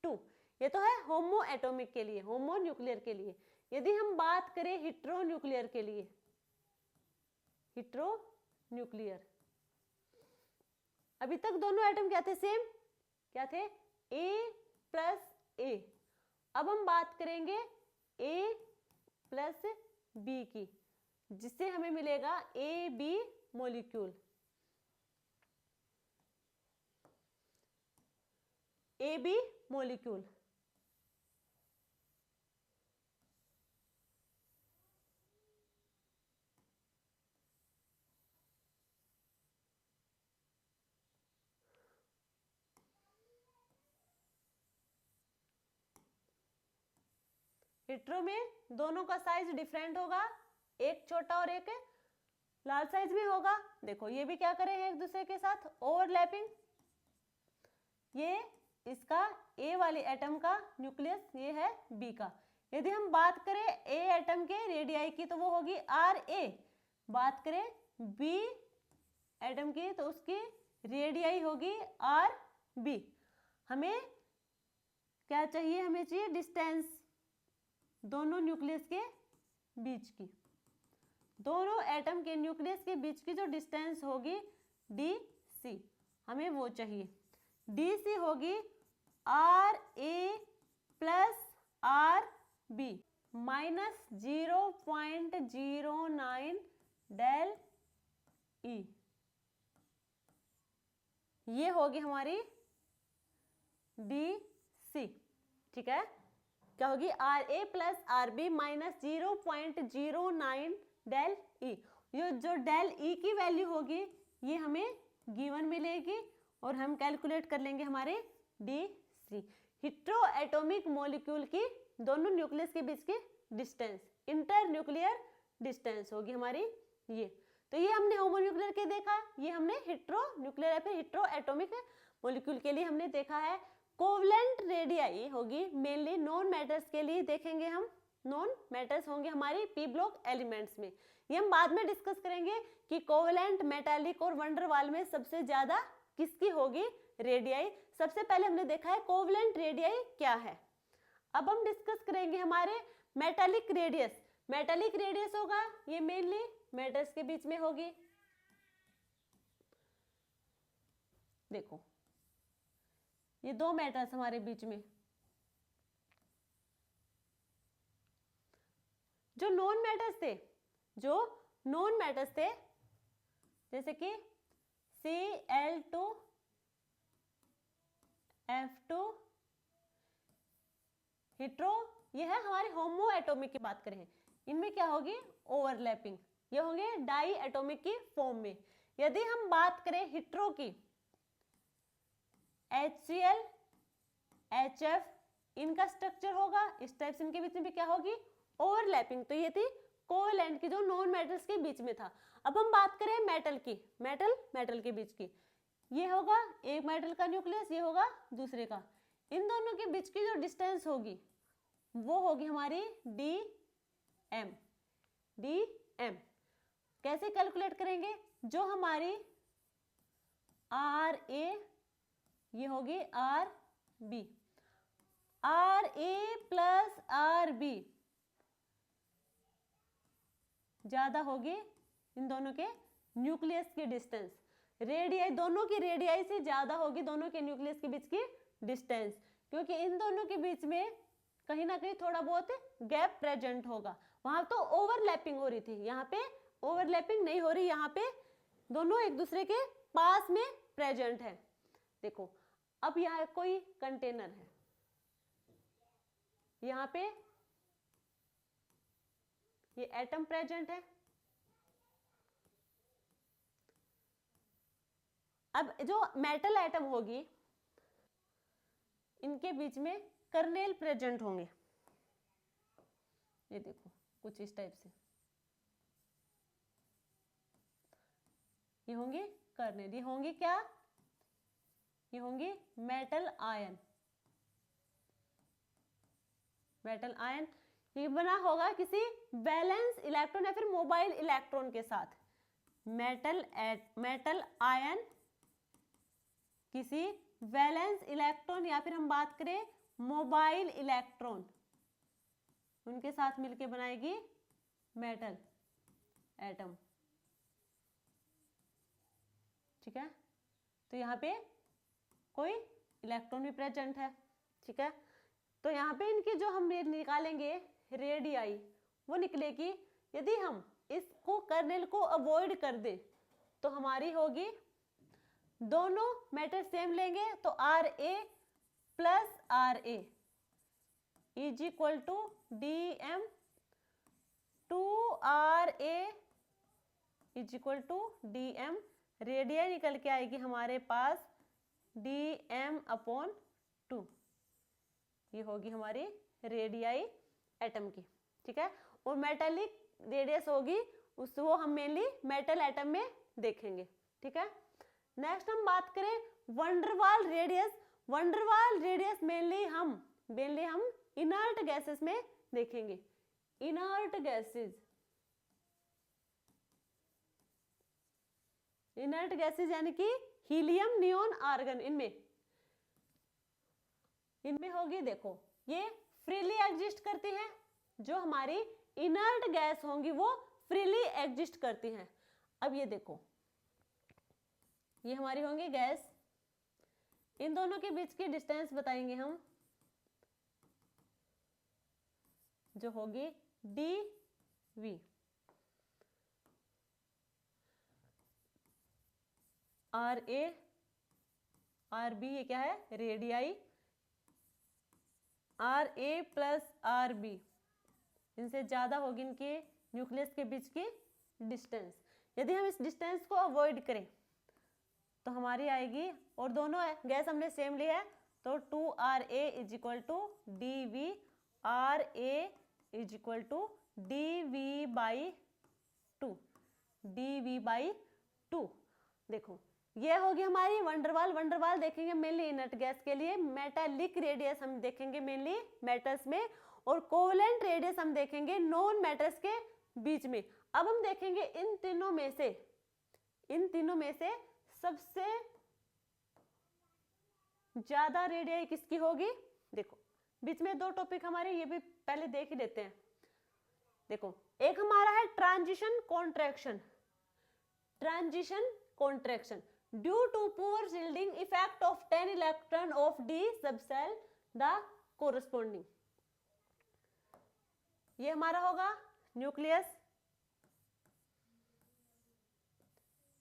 Speaker 1: 2। ये तो है होमो एटॉमिक के लिए, होमो न्यूक्लियर के लिए। यदि हम बात करें हिट्रो न्यूक्लियर के लिए, हिट्रो न्यूक्लियर, अभी तक दोनों एटम क्या थे, सेम क्या थे, A प्लस A। अब हम बात करेंगे A प्लस B की, जिससे हमें मिलेगा AB molecule, AB molecule. Hetero में दोनों का साइज डिफरेंट होगा, एक छोटा और एक लार्ज साइज में होगा। देखो ये भी क्या करे हैं एक दूसरे के साथ ओवरलैपिंग। ये इसका ए वाले एटम का न्यूक्लियस, ये है बी का। यदि हम बात करें ए एटम के रेडियाई की तो वो होगी आर ए, बात करें बी एटम की तो उसकी रेडियाई होगी आर बी। हमें क्या चाहिए, हमें चाहिए डिस्टेंस दोनों न्यूक्लियस के बीच की, दोनों एटम के न्यूक्लियस के बीच की जो डिस्टेंस होगी डी सी, हमें वो चाहिए। डी सी होगी R A plus R B minus 0.09 del E. ये होगी हमारी डी सी, ठीक है। क्या होगी R A plus R B minus 0.09 del E. ये जो डेल ई की वैल्यू होगी ये हमें गिवन मिलेगी और हम कैलकुलेट कर लेंगे हमारे D C, heteroatomic molecule की दोनों न्यूक्लियस के बीच की डिस्टेंस, इंटर न्यूक्लियर डिस्टेंस होगी हमारी ये। तो ये हमने होमोन्यूक्लियर के देखा, ये हमने हेटेरो न्यूक्लियर या फिर हेटेरो एटॉमिक मॉलिक्यूल के लिए हमने देखा है। कोवलेंट रेडियाई होगी मेनली नॉन मैटर्स के लिए देखेंगे हम, नॉन मैटर्स होंगे हमारी पी ब्लॉक एलिमेंट्स में। ये हम बाद में डिस्कस करेंगे कि कोवलेंट, मेटालिक और वंडरवाल में सबसे ज्यादा किसकी होगी रेडियाई। सबसे पहले हमने देखा है कोवलेंट रेडियाई क्या है। अब हम डिस्कस करेंगे हमारे मेटालिक रेडियस। मेटालिक रेडियस होगा ये मेनली मेटल्स के बीच में होगी। देखो ये दो मेटल्स हमारे बीच में, जो नॉन मेटल्स थे, जो नॉन मेटल्स थे जैसे कि Cl2F2 हेटेरो, ये है हमारे होमो एटॉमिक की बात करें, इनमें क्या होगी ओवरलैपिंग, ये होंगे डाई एटॉमिक की फॉर्म में। यदि हम बात करें हेटेरो की, HCl HF इनका स्ट्रक्चर होगा इस टाइप से, इनके बीच में भी क्या होगी ओवरलैपिंग। तो ये थी कोवलेंट की जो नॉन मेटल्स के बीच में था। अब हम बात करें मेटल की, मेटल के बीच की, ये होगा एक मेटल का न्यूक्लियस, ये होगा दूसरे का। इन दोनों के बीच की जो डिस्टेंस होगी वो होगी हमारी डी एम। कैसे कैलकुलेट करेंगे, जो हमारी आर ए ये होगी R B, R A plus R B ज्यादा होगी इन दोनों के न्यूक्लियस की डिस्टेंस, रेडियाई दोनों की रेडियाई से ज्यादा होगी दोनों के न्यूक्लियस के बीच की डिस्टेंस, क्योंकि इन दोनों के बीच में कहीं ना कहीं थोड़ा बहुत गैप प्रेजेंट होगा। वहां तो ओवरलैपिंग हो रही थी, यहाँ पे ओवरलैपिंग नहीं हो रही, यहाँ पे दोनों एक दूसरे के पास में प्रेजेंट है। देखो अब यहाँ कोई कंटेनर है, यहाँ पे ये एटम प्रेजेंट है। अब जो मेटल एटम होगी इनके बीच में कर्नेल प्रेजेंट होंगे, ये देखो कुछ इस टाइप से, ये होंगे कर्नेल, ये होंगे क्या, ये होंगे मेटल आयन। ये बना होगा किसी वैलेंस इलेक्ट्रॉन या फिर मोबाइल इलेक्ट्रॉन के साथ। मेटल आयन किसी वैलेंस इलेक्ट्रॉन या फिर हम बात करें मोबाइल इलेक्ट्रॉन, उनके साथ मिलके बनाएगी मेटल एटम, ठीक है। तो यहाँ पे कोई इलेक्ट्रॉन भी प्रेजेंट है, ठीक है। तो यहाँ पे इनकी जो हम निकालेंगे रेडियाई वो निकलेगी। यदि हम इसको कर्नेल को अवॉइड कर दे तो हमारी होगी, दोनों मेटल सेम लेंगे तो R A plus R A is equal to D M, 2RA is equal to D M. Radii निकल के आएगी हमारे पास dm/2, ये होगी हमारी रेडियाई एटम की, ठीक है। और मेटालिक रेडियस होगी वो हम मेनली मेटल एटम में देखेंगे, ठीक है। नेक्स्ट हम बात करें van der Waals radius. Van der Waals radius mainly हम इनर्ट गैसेस में देखेंगे। इनर्ट गैसेस यानी कि हीलियम, नियोन, आर्गन, इनमें होगी। देखो ये फ्रीली एग्जिस्ट करती हैं, जो हमारी इनर्ट गैस होंगी वो फ्रीली एग्जिस्ट करती हैं। अब ये देखो, ये हमारी होंगी गैस, इन दोनों के बीच की डिस्टेंस बताएंगे हम, जो होगी dv। RA RB ये क्या है, रेडियाई, RA प्लस RB, इनसे ज्यादा होगी इनके न्यूक्लियस के बीच की डिस्टेंस। यदि हम इस डिस्टेंस को अवॉइड करें तो हमारी आएगी, और दोनों गैस हमने सेम ली है, तो 2RA is equal to dV, RA is equal to dV by 2। देखो ये होगी हमारी वंडरवाल। वंडरवाल देखेंगे मेनली इनर्ट गैस के लिए। मेटालिक रेडियस हम देखेंगे मेनली मेटल्स में, और कोवेलेंट रेडियस हम देखेंगे नॉन मेटल्स के बीच में। अब हम देखेंगे इन तीनों में से सबसे ज्यादा रेडियाई किसकी होगी। देखो बीच में दो टॉपिक हमारे ये भी पहले देख ही लेते हैं। देखो एक हमारा है transition contraction due to poor shielding effect of 10 electron of d subshell the corresponding. ये हमारा होगा न्यूक्लियस,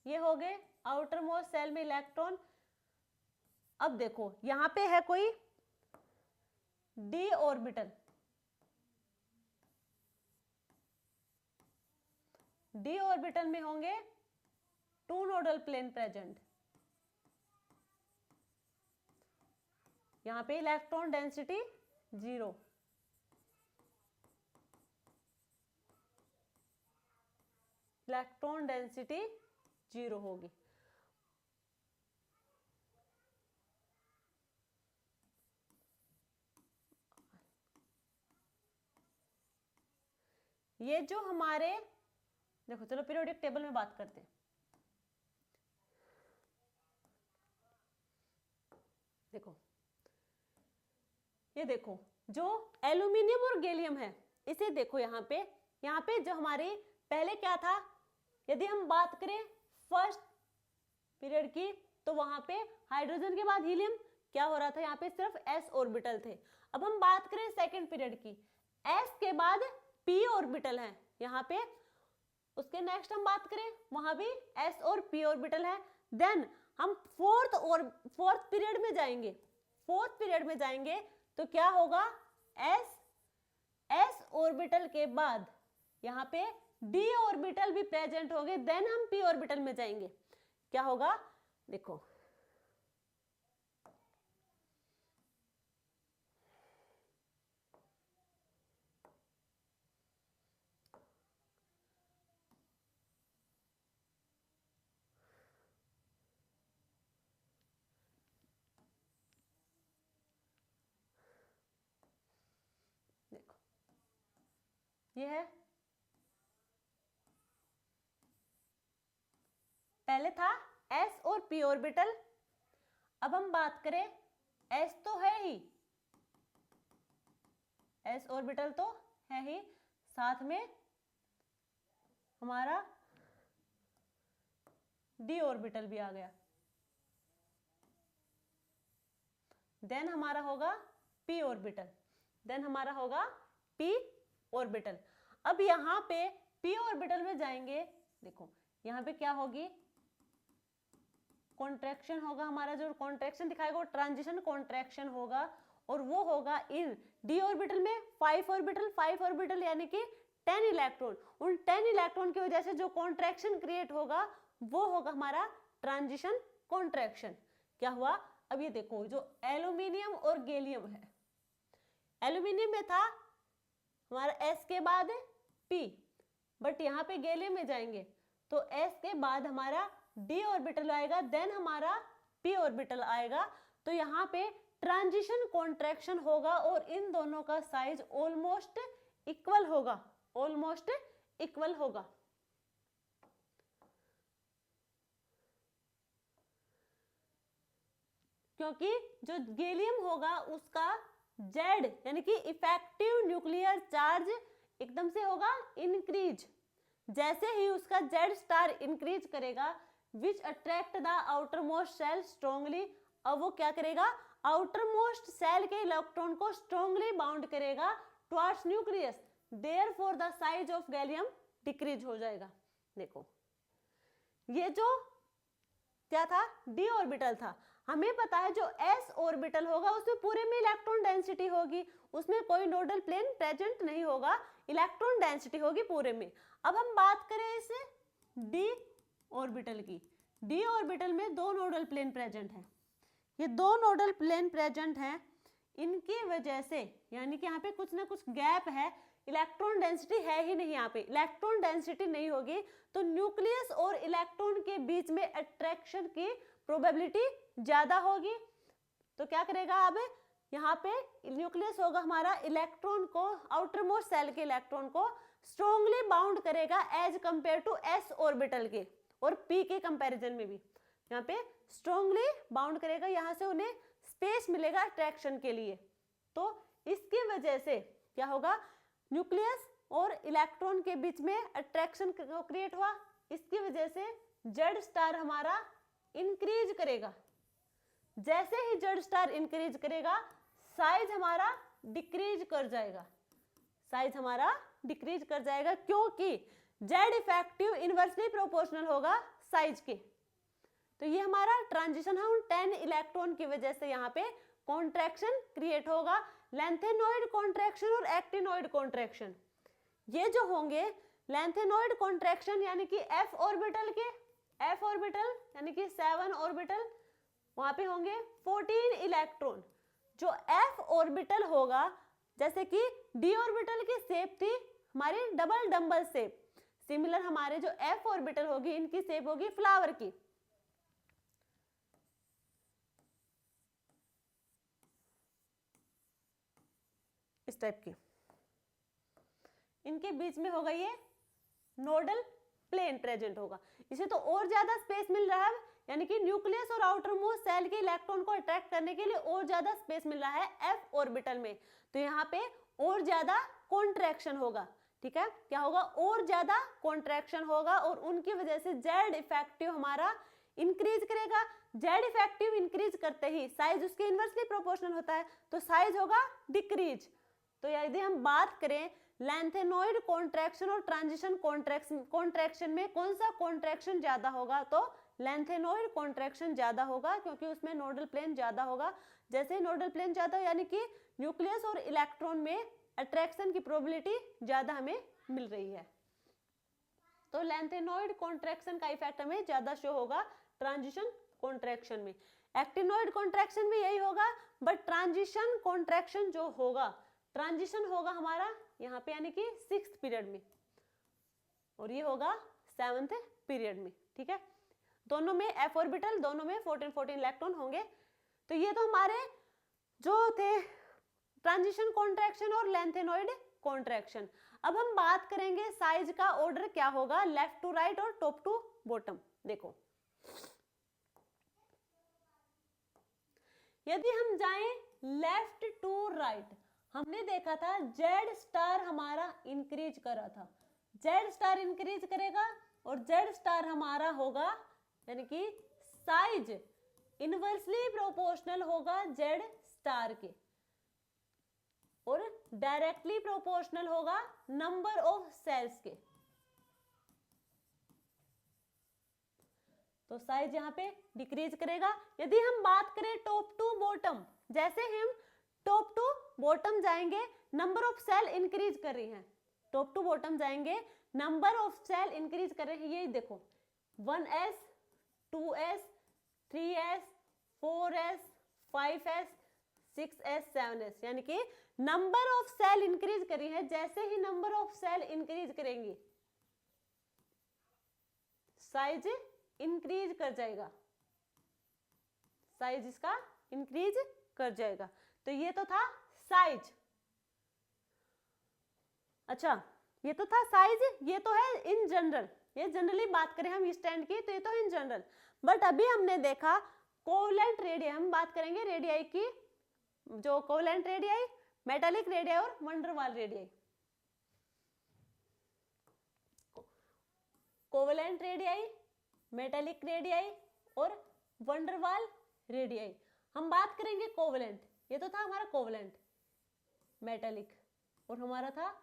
Speaker 1: ये हो गए आउटर मोस्ट सेल में इलेक्ट्रॉन। अब देखो यहां पे है कोई d ऑर्बिटल, d ऑर्बिटल में होंगे 2 नोडल प्लेन प्रेजेंट। यहां पे इलेक्ट्रॉन डेंसिटी 0, इलेक्ट्रॉन डेंसिटी 0 होगी। ये जो हमारे, देखो चलो पीरियोडिक टेबल में बात करते हैं। देखो ये देखो जो एल्यूमिनियम और गैलियम है, इसे देखो यहाँ पे जो हमारे पहले क्या था, यदि हम बात करें फर्स्ट पीरियड की, तो वहां पे हाइड्रोजन के बाद हीलियम क्या हो रहा था, यहाँ पे सिर्फ s ऑर्बिटल थे। अब हम बात करें सेकंड पीरियड की, s के बाद p ऑर्बिटल है यहाँ पे। उसके नेक्स्ट हम बात करें, वहां भी s और p ऑर्बिटल है। देन हम फोर्थ पीरियड में जाएंगे तो क्या होगा, s ऑर्बिटल के बाद यहाँ पे d ऑर्बिटल भी प्रेजेंट होंगे। देन हम p ऑर्बिटल में जाएंगे, क्या होगा, देखो ये है, पहले था s और p ऑर्बिटल। अब हम बात करें, s तो है ही, s ऑर्बिटल तो है ही, साथ में हमारा d ऑर्बिटल भी आ गया। देन हमारा होगा p ऑर्बिटल। अब यहाँ पे p ऑर्बिटल में जाएंगे, देखो यहाँ पे क्या होगी, कॉन्ट्रैक्शन होगा। हमारा जो कॉन्ट्रैक्शन दिखाएगा वो ट्रांजिशन कॉन्ट्रैक्शन होगा, और वो होगा इन d ऑर्बिटल में 5 ऑर्बिटल यानी कि 10 इलेक्ट्रॉन। उन 10 इलेक्ट्रॉन की वजह से जो कॉन्ट्रैक्शन क्रिएट होगा वो होगा हमारा ट्रांजिशन कॉन्ट्रैक्शन। क्या हुआ, अब ये देखो जो एल्यूमिनियम और गैलियम है, एल्यूमिनियम में था हमारा S के बाद है P, बट यहाँ पे गैलियम में जाएंगे तो S के बाद हमारा D ऑर्बिटल आएगा, देन हमारा P ऑर्बिटल आएगा। तो यहाँ पे ट्रांजिशन कॉन्ट्रैक्शन होगा और इन दोनों का साइज ऑलमोस्ट इक्वल होगा, ऑलमोस्ट इक्वल होगा। क्योंकि जो गैलियम होगा उसका Z यानी कि इफेक्टिव न्यूक्लियर चार्ज एकदम से होगा इंक्रीज। जैसे ही उसका Z स्टार इंक्रीज करेगा which attract the outermost shell strongly, अब वो क्या करेगा, आउटर मोस्ट सेल के इलेक्ट्रॉन को स्ट्रॉन्गली बाउंड करेगा towards nucleus, therefore the size of gallium decrease हो जाएगा। देखो ये जो क्या था, d ऑर्बिटल था, हमें पता है जो s ऑर्बिटल होगा उसमें पूरे में इलेक्ट्रॉन डेंसिटी होगी, उसमें कोई नोडल प्लेन प्रेजेंट नहीं होगा, इलेक्ट्रॉन डेंसिटी होगी पूरे में। अब हम बात करें इस d ऑर्बिटल की, d ऑर्बिटल में दो नोडल प्लेन प्रेजेंट है, ये दो नोडल प्लेन प्रेजेंट हैं, इनकी वजह से यानी कि यहाँ पे कुछ ना कुछ गैप है, इलेक्ट्रॉन डेंसिटी है ही नहीं, यहाँ पे इलेक्ट्रॉन डेंसिटी नहीं होगी तो न्यूक्लियस और इलेक्ट्रॉन के बीच में अट्रैक्शन की प्रोबेबिलिटी ज्यादा होगी। तो क्या करेगा, अब यहाँ पे न्यूक्लियस होगा हमारा, इलेक्ट्रॉन को, आउटर मोस्ट सेल के इलेक्ट्रॉन को स्ट्रॉन्गली बाउंड करेगा as compare to s orbital के और p के कंपैरिजन में भी यहाँ पे स्ट्रॉन्गली बाउंड करेगा, यहाँ से उन्हें स्पेस मिलेगा अट्रैक्शन के लिए। तो इसकी वजह से क्या होगा, न्यूक्लियस और इलेक्ट्रॉन के बीच में अट्रैक्शन क्रिएट हुआ, इसकी वजह से Z स्टार हमारा इंक्रीज करेगा। जैसे ही Z स्टार इंक्रीज करेगा साइज हमारा डिक्रीज कर जाएगा, साइज हमारा डिक्रीज कर जाएगा क्योंकि Z इफेक्टिव इनवर्सली प्रोपोर्शनल होगा साइज के। तो ये हमारा ट्रांजिशन है, 10 इलेक्ट्रॉन की वजह से यहाँ पे कॉन्ट्रैक्शन क्रिएट होगा, लेंथेनॉइड कॉन्ट्रैक्शन और एक्टिनॉइड कॉन्ट्रैक्शन। ये जो होंगे लेंथेनॉइड कॉन्ट्रैक्शन यानी कि f ऑर्बिटल के, f ऑर्बिटल यानी कि 7 ऑर्बिटल, वहां पे होंगे 14 इलेक्ट्रॉन। जो f ऑर्बिटल होगा, जैसे कि d ऑर्बिटल की शेप थी हमारी डबल डंबल शेप, सिमिलर हमारे जो f ऑर्बिटल होगी इनकी शेप होगी फ्लावर की। इस टाइप की, इनके बीच में होगा ये नोडल प्लेन प्रेजेंट होगा, इसे तो और ज्यादा स्पेस मिल रहा है, यानी कि न्यूक्लियस और आउटर मोस्ट सेल के इलेक्ट्रॉन को अट्रैक्ट करने के लिए और ज्यादा स्पेस मिल रहा है f ऑर्बिटल में, तो यहाँ पे और ज्यादा कॉन्ट्रैक्शन होगा। ठीक है, क्या होगा, और ज्यादा कॉन्ट्रैक्शन होगा और उनकी वजह से Z इफेक्टिव हमारा इंक्रीज करेगा। Z इफेक्टिव इंक्रीज करते ही साइज उसके इनवर्सली प्रोपोर्शनल होता है, तो साइज होगा डिक्रीज। तो यदि हम बात करें लेंथेनॉइड कॉन्ट्रैक्शन और ट्रांजिशन कॉन्ट्रैक्शन में कौन सा कॉन्ट्रैक्शन ज्यादा होगा, तो लेंथेनॉइड कॉन्ट्रैक्शन ज्यादा होगा क्योंकि उसमें नोडल प्लेन ज्यादा होगा। जैसे ही नोडल प्लेन ज्यादा हो यानी कि न्यूक्लियस और इलेक्ट्रॉन में अट्रैक्शन की प्रोबेबिलिटी ज्यादा हमें मिल रही है, तो लेंथेनॉइड कॉन्ट्रैक्शन का इफेक्ट हमें ज्यादा शो होगा ट्रांजिशन कॉन्ट्रैक्शन में। एक्टिनॉइड कॉन्ट्रैक्शन भी यही होगा, बट ट्रांजिशन कॉन्ट्रैक्शन जो होगा, ट्रांजिशन होगा हमारा यहाँ पे यानी कि 6th पीरियड में और ये होगा 7th पीरियड में। ठीक है, दोनों में f ऑर्बिटल, दोनों में 14 इलेक्ट्रॉन होंगे। तो ये तो हमारे जो थे ट्रांजिशन कॉन्ट्रैक्शन और लेंथेनॉइड कॉन्ट्रैक्शन। अब हम बात करेंगे साइज का ऑर्डर क्या होगा, लेफ्ट टू राइट और टॉप टू बॉटम। देखो यदि हम जाएं लेफ्ट टू राइट, हमने देखा था Z स्टार हमारा इंक्रीज कर रहा था, Z स्टार इंक्रीज करेगा और Z स्टार हमारा होगा यानी कि साइज इनवर्सली प्रोपोर्शनल होगा Z स्टार के और डायरेक्टली प्रोपोर्शनल होगा नंबर ऑफ सेल्स के। तो साइज यहाँ पे डिक्रीज करेगा। यदि हम बात करें टॉप टू बॉटम, जैसे हम टॉप टू बॉटम जाएंगे नंबर ऑफ सेल इंक्रीज कर रही हैं, टॉप टू बॉटम जाएंगे नंबर ऑफ सेल इंक्रीज कर रहे हैं। ये देखो 1s 2s 3s 4s 5s 6s 7s, यानी कि नंबर ऑफ सेल इंक्रीज करी है, जैसे ही नंबर ऑफ सेल इंक्रीज करेंगे साइज इंक्रीज कर जाएगा, साइज इसका इंक्रीज कर जाएगा। तो ये तो था साइज। अच्छा, ये तो था साइज, ये तो है इन जनरल, ये जनरली बात करें हम स्टैंड की तो ये तो इन जनरल। बट अभी हमने देखा कोवलेंट रेडियाई, हम बात करेंगे रेडियाई की, जो कोवलेंट रेडियाई, मेटालिक रेडियाई और van der Waals radii. Covalent radii, metallic radii और वंडरवाल रेडियाई। हम बात करेंगे कोवलेंट, ये तो था हमारा कोवलेंट मेटालिक, और हमारा था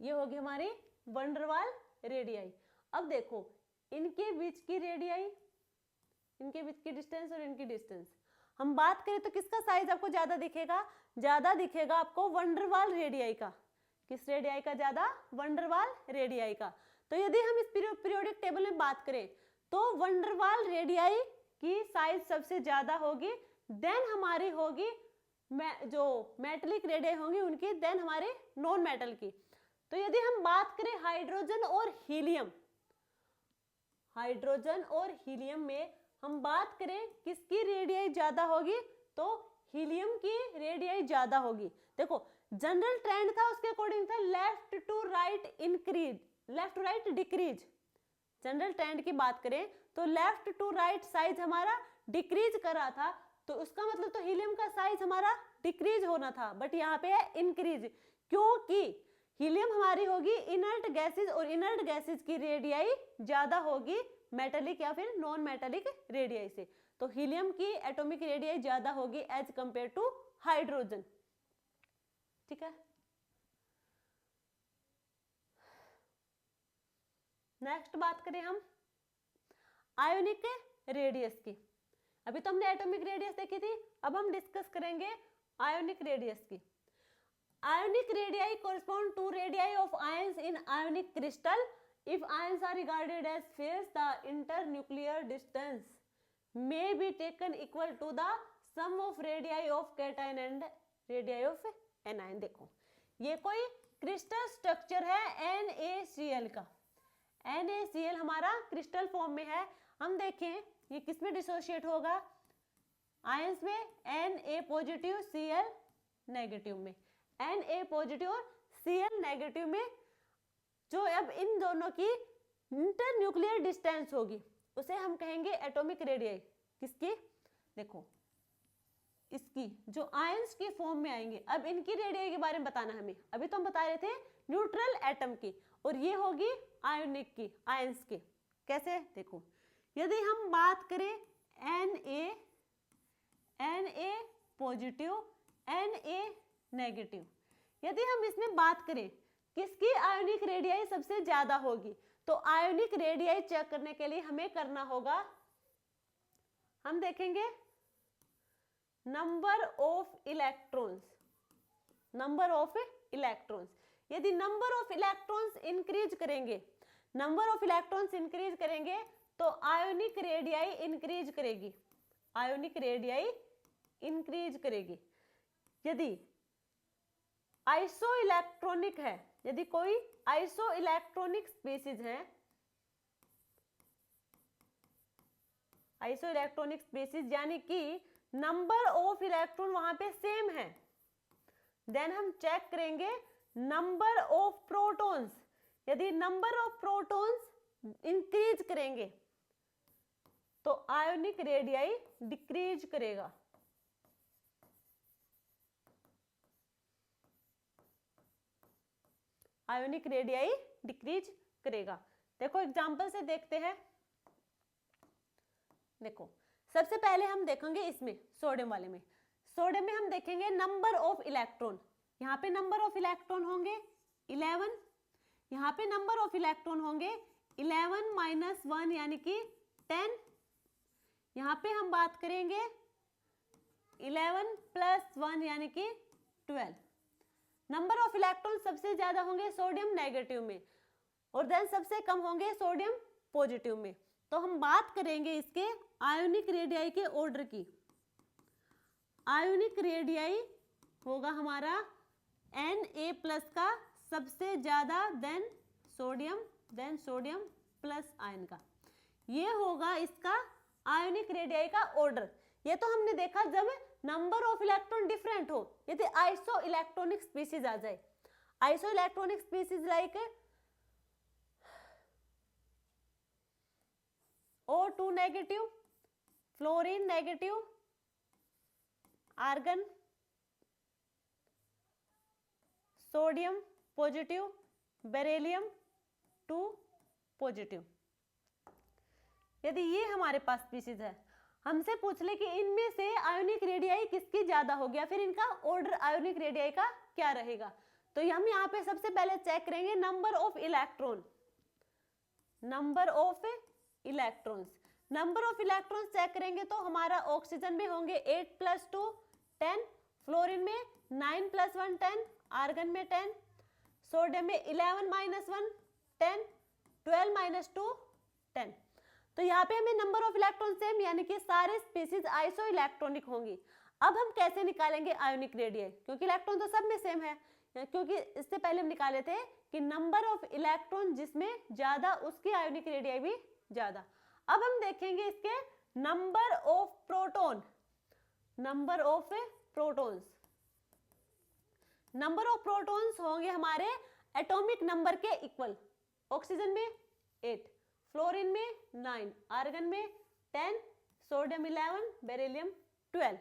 Speaker 1: ये होगी हमारी वंडरवाल रेडियाई। अब देखो इनके बीच की रेडियाई, इनके बीच की डिस्टेंस और इनकी डिस्टेंस हम बात करें तो किसका साइज आपको ज्यादा दिखेगा? ज्यादा दिखेगा आपको वंडरवाल रेडियाई का। किस रेडियाई का ज्यादा? वंडरवाल रेडियाई का। तो यदि हम इस पीरियोडिक टेबल में बात करें तो वंडरवाल रेडियाई की साइज सबसे ज्यादा होगी, देन हमारी होगी जो मेटलिक रेडियाई होंगी उनकी, देन हमारे नॉन मेटल की। तो यदि हम बात करें हाइड्रोजन और हीलियम, हाइड्रोजन और हीलियम में हम बात करें किसकी रेडियाई ज्यादा होगी, तो हीलियम की रेडियाई ज्यादा होगी। देखो जनरल ट्रेंड था उसके अकॉर्डिंग था left to right increase, left to right decrease. General trend की बात करें तो लेफ्ट टू राइट साइज हमारा डिक्रीज कर रहा था, तो उसका मतलब तो हीलियम का साइज हमारा डिक्रीज होना था, बट यहाँ पे है इंक्रीज, क्योंकि हीलियम हमारी होगी इनर्ट गैसेज और इनर्ट गैसेज की रेडियाई ज्यादा होगी मेटालिक या फिर नॉन मेटालिक रेडियाई से। तो हीलियम की एटॉमिक रेडियाई ज्यादा होगी एज कंपेयर टू हाइड्रोजन। ठीक है, नेक्स्ट बात करें हम आयोनिक रेडियस की। अभी तो हमने एटॉमिक रेडियस देखी थी, अब हम डिस्कस करेंगे आयोनिक रेडियस की। Ionic radii correspond to radii of ions in ionic crystal. If ions are regarded as spheres, the internuclear distance may be taken equal to the sum of radii of cation and radii of anion। देखो ये कोई क्रिस्टल स्ट्रक्चर है NaCl का, NaCl हमारा क्रिस्टल फॉर्म में है। हम देखें ये किस में डिसोशिएट होगा? आयंस में, Na पॉजिटिव Cl नेगेटिव में, Na पॉजिटिव और Cl नेगेटिव में। जो अब इन दोनों की इंटरन्यूक्लियर डिस्टेंस होगी उसे हम कहेंगे एटॉमिक रेडियाई। किसकी? देखो इसकी जो आयंस के फॉर्म में आएंगे। अब इनकी रेडियाई के बारे में बताना हमें, अभी तो हम बता रहे थे न्यूट्रल एटम की, और ये होगी आयोनिक की, आयंस की। कैसे? देखो यदि हम बात करें Na पॉजिटिव Na नेगेटिव, यदि हम इसमें बात करें किसकी आयोनिक रेडियाई सबसे ज्यादा होगी, तो आयोनिक रेडियाई चेक करने के लिए हमें करना होगा, हम देखेंगे number of electrons, number of electrons. यदि नंबर ऑफ इलेक्ट्रॉन्स इंक्रीज करेंगे, नंबर ऑफ इलेक्ट्रॉन्स इंक्रीज करेंगे तो आयोनिक रेडियाई इंक्रीज करेगी, आयोनिक रेडियाई इंक्रीज करेगी। यदि आइसो इलेक्ट्रॉनिक है, यदि कोई आइसो इलेक्ट्रॉनिक स्पीसीज है, आइसो इलेक्ट्रॉनिक स्पीसीज यानी कि नंबर ऑफ इलेक्ट्रॉन वहां पे सेम है, देन हम चेक करेंगे नंबर ऑफ प्रोटॉन्स। यदि नंबर ऑफ प्रोटॉन्स इंक्रीज करेंगे तो आयोनिक रेडियाई डिक्रीज करेगा। आयोनिक रेडियाई डिक्रीज करेगा। देखो एग्जांपल से देखते हैं। देखो सबसे पहले हम देखेंगे इसमें सोडियम वाले में। सोडियम में हम देखेंगे नंबर ऑफ इलेक्ट्रॉन। यहाँ पे नंबर ऑफ इलेक्ट्रॉन होंगे 11, यहाँ पे नंबर ऑफ इलेक्ट्रॉन होंगे 11 माइनस 1 यानी कि 10। यहाँ पे हम बात करेंगे 11 प्लस 1 यानी कि 12। नंबर ऑफ इलेक्ट्रॉन सबसे ज्यादा होंगे सोडियम नेगेटिव में और देन सबसे कम होंगे सोडियम पॉजिटिव में। तो हम बात करेंगे इसके आयोनिक रेडियाई के ऑर्डर की। आयोनिक रेडियाई होगा हमारा Na+ का सबसे ज्यादा, देन सोडियम प्लस आयन का। ये होगा इसका आयोनिक रेडियाई का ऑर्डर। ये तो हमने देखा जब नंबर ऑफ इलेक्ट्रॉन डिफरेंट हो, यदि आइसो इलेक्ट्रॉनिक स्पीशीज आ जाए। Isoelectronic species like O2 negative, fluorine negative, argon, sodium positive, beryllium 2 positive. यदि ये हमारे पास स्पीशीज है, हमसे पूछ ले कि इनमें से आयोनिक रेडियाई किसकी ज्यादा होगी या फिर इनका ऑर्डर आयोनिक रेडियाई का क्या रहेगा, तो हम यहाँ पे सबसे पहले चेक करेंगे number of electron. Number of electrons, number of electrons check करेंगे तो हमारा ऑक्सीजन में होंगे 8 + 2 10, फ्लोरीन में 9 + 1 10, आर्गन में 10, सोडियम में 11 - 1 10, 12 - 2 10। तो यहाँ पे हमें नंबर ऑफ इलेक्ट्रॉन सेम यानी कि सारे स्पीशीज आइसो इलेक्ट्रॉनिक होंगी। अब हम कैसे निकालेंगे आयोनिक रेडियाई, क्योंकि इलेक्ट्रॉन तो सब में सेम है, क्योंकि इससे पहले हम निकाले थे कि नंबर ऑफ इलेक्ट्रॉन जिसमें ज्यादा उसकी आयोनिक रेडियाई भी ज्यादा। अब हम देखेंगे इसके number of proton. Number of protons, number of protons होंगे हमारे एटॉमिक नंबर के इक्वल। ऑक्सीजन में 8, फ्लोरीन में 9, आर्गन में 10, सोडियम 11, बेरिलियम 12।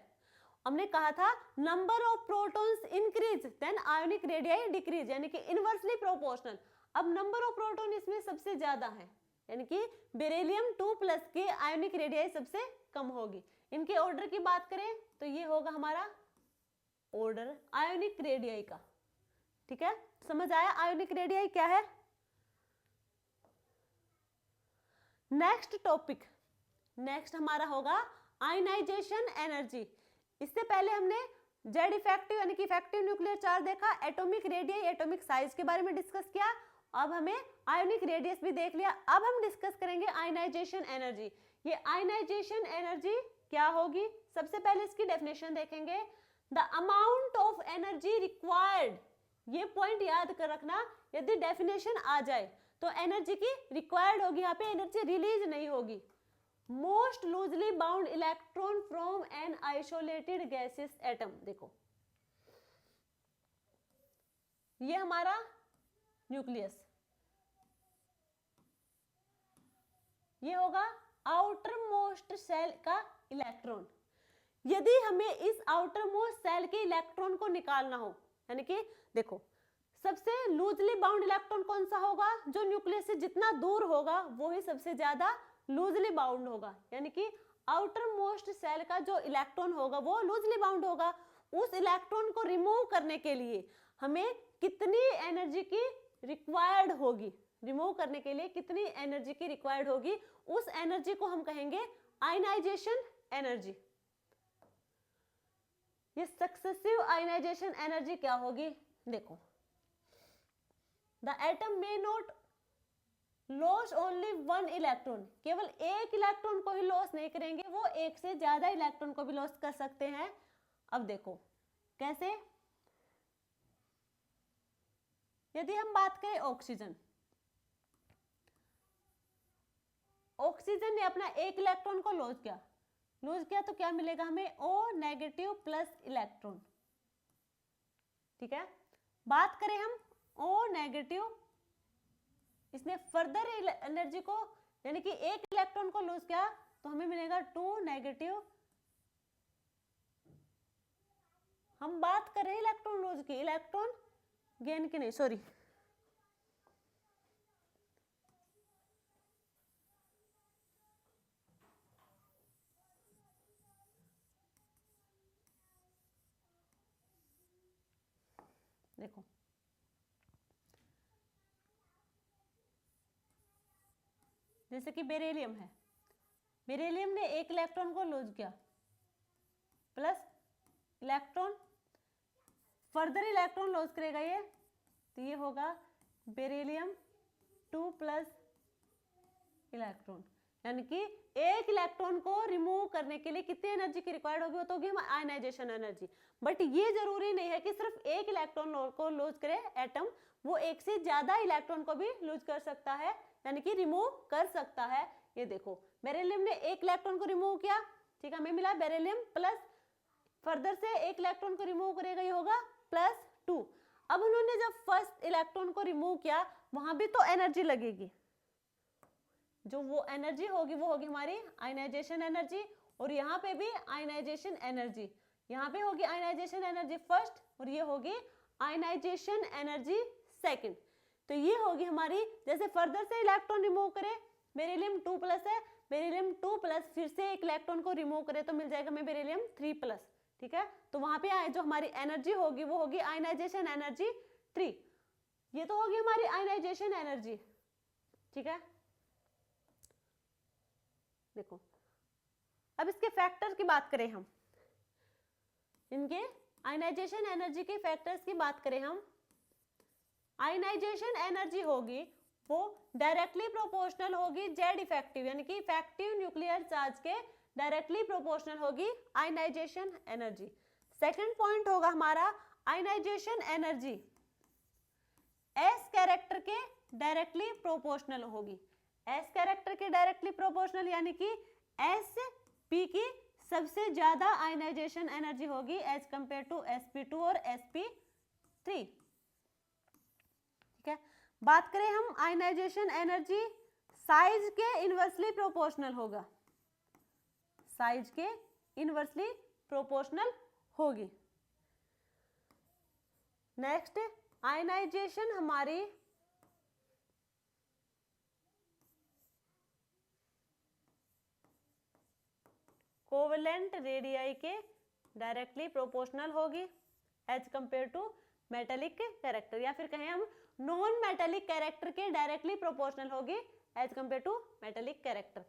Speaker 1: हमने कहा था number of protons increase then ionic radii decrease, यानी कि इनवर्सली प्रोपोर्शनल। अब नंबर ऑफ प्रोटॉन इसमें सबसे ज्यादा है, यानी कि बेरिलियम 2+ की आयोनिक रेडियाई सबसे कम होगी। इनके ऑर्डर की बात करें तो ये होगा हमारा ऑर्डर आयोनिक रेडियाई का। ठीक है, समझ आया आयोनिक रेडियाई क्या है। नेक्स्ट टॉपिक, नेक्स्ट हमारा होगा आयनाइजेशन एनर्जी। इससे पहले हमने जेड इफेक्टिव यानी कि इफेक्टिव न्यूक्लियर चार्ज देखा, एटॉमिक रेडियाई, एटॉमिक साइज के बारे में डिस्कस किया। अब हमें आयोनिक रेडियस भी देख लिया। अब हम डिस्कस करेंगे आयनाइजेशन एनर्जी। ये आयनाइजेशन एनर्जी क्या होगी, सबसे पहले इसकी डेफिनेशन देखेंगे। The amount of energy required, ये पॉइंट याद कर रखना, यदि डेफिनेशन आ जाए तो एनर्जी की रिक्वायर्ड होगी, यहाँ पे एनर्जी रिलीज नहीं होगी। Most loosely bound electron from an isolated gases atom. देखो ये हमारा न्यूक्लियस, ये होगा आउटर मोस्ट सेल का इलेक्ट्रॉन। यदि हमें इस आउटर मोस्ट सेल के इलेक्ट्रॉन को निकालना हो, यानी कि देखो सबसे लूजली बाउंड इलेक्ट्रॉन कौन सा होगा, जो न्यूक्लियस से जितना दूर होगा वो ही सबसे ज्यादा लूजली बाउंड होगा, यानी कि आउटर मोस्ट सेल का जो इलेक्ट्रॉन होगा वो लूजली बाउंड होगा। उस इलेक्ट्रॉन को रिमूव करने के लिए हमें कितनी एनर्जी की रिक्वायर्ड होगी, रिमूव करने के लिए कितनी एनर्जी की रिक्वायर्ड होगी, उस एनर्जी को हम कहेंगे आयनाइजेशन एनर्जी। ये सक्सेसिव आयनाइजेशन एनर्जी क्या होगी, देखो the atom may not loss only 1 electron, केवल एक इलेक्ट्रॉन को ही लॉस नहीं करेंगे, वो एक से ज्यादा इलेक्ट्रॉन को भी लॉस कर सकते हैं। अब देखो कैसे, यदि हम बात करें ऑक्सीजन, ऑक्सीजन ने अपना एक इलेक्ट्रॉन को लॉस किया तो क्या मिलेगा हमें, O- इलेक्ट्रॉन। ठीक है, बात करें हम O-, इसने फर्दर एनर्जी को यानी कि एक इलेक्ट्रॉन को लूज किया तो हमें मिलेगा 2-। हम बात कर रहे हैं इलेक्ट्रॉन लूज की, इलेक्ट्रॉन गेन की नहीं, सॉरी देखो जैसे कि बेरिलियम है, बेरिलियम ने एक इलेक्ट्रॉन को लूज किया, plus electron, further electron loss करेगा ये, तो ये होगा बेरिलियम 2 प्लस इलेक्ट्रॉन, यानी कि एक इलेक्ट्रॉन को रिमूव करने के लिए कितनी एनर्जी की रिक्वायर्ड होगी, वो तो होगी हमारी आयनाइजेशन एनर्जी। बट ये जरूरी नहीं है कि सिर्फ एक इलेक्ट्रॉन को लूज करे एटम, वो एक से ज्यादा इलेक्ट्रॉन को भी लूज कर सकता है, यानी कि रिमूव कर सकता है। ये देखो बेरिलियम ने एक इलेक्ट्रॉन को रिमूव किया, ठीक है, हमें मिला बेरिलियम प्लस, फर्दर से एक इलेक्ट्रॉन को रिमूव करेगा, ये होगा +2। अब उन्होंने जब फर्स्ट इलेक्ट्रॉन को रिमूव किया, वहां भी तो एनर्जी लगेगी, जो वो एनर्जी होगी वो होगी हमारी आयनाइजेशन एनर्जी, और यहाँ पे भी आयनाइजेशन एनर्जी, यहाँ पे होगी आयनाइजेशन एनर्जी फर्स्ट और ये होगी आयनाइजेशन एनर्जी सेकंड। तो ये होगी हमारी, जैसे फर्दर से इलेक्ट्रॉन रिमूव करे, बेरिलियम 2 प्लस है, बेरिलियम 2 प्लस फिर से एक इलेक्ट्रॉन को रिमूव करे तो मिल जाएगा हमें बेरिलियम 3 प्लस, ठीक है। तो वहां पे जो हमारी एनर्जी होगी वो होगी आयनाइजेशन एनर्जी 3, ये तो होगी हमारी आयनाइजेशन एनर्जी, ठीक है। देखो अब इसके फैक्टर की बात करें हम, इनके आयनाइजेशन एनर्जी के फैक्टर्स की बात करें हम, आयनाइजेशन एनर्जी होगी वो डायरेक्टली प्रोपोर्शनल होगी जेड इफेक्टिव, यानी कि इफेक्टिव न्यूक्लियर चार्ज के डायरेक्टली प्रोपोर्शनल होगी आयनाइजेशन एनर्जी। सेकंड पॉइंट होगा हमारा आयनाइजेशन एनर्जी एस कैरेक्टर के डायरेक्टली प्रोपोर्शनल होगी, एस कैरेक्टर के डायरेक्टली प्रोपोर्शनल, यानी कि एस पी की सबसे ज्यादा आयनाइजेशन एनर्जी होगी एज कंपेयर टू sp2 और sp3, ठीक है। बात करें हम आयनाइजेशन एनर्जी साइज के इनवर्सली प्रोपोर्शनल होगा, साइज के इनवर्सली प्रोपोर्शनल होगी। नेक्स्ट आयनाइजेशन हमारी कोवेलेंट रेडियाई के डायरेक्टली प्रोपोर्शनल होगी as compare to metallic character, या फिर कहें हम नॉन मेटेलिक कैरेक्टर के डायरेक्टली प्रोपोर्शनल होगी as compare to metallic character.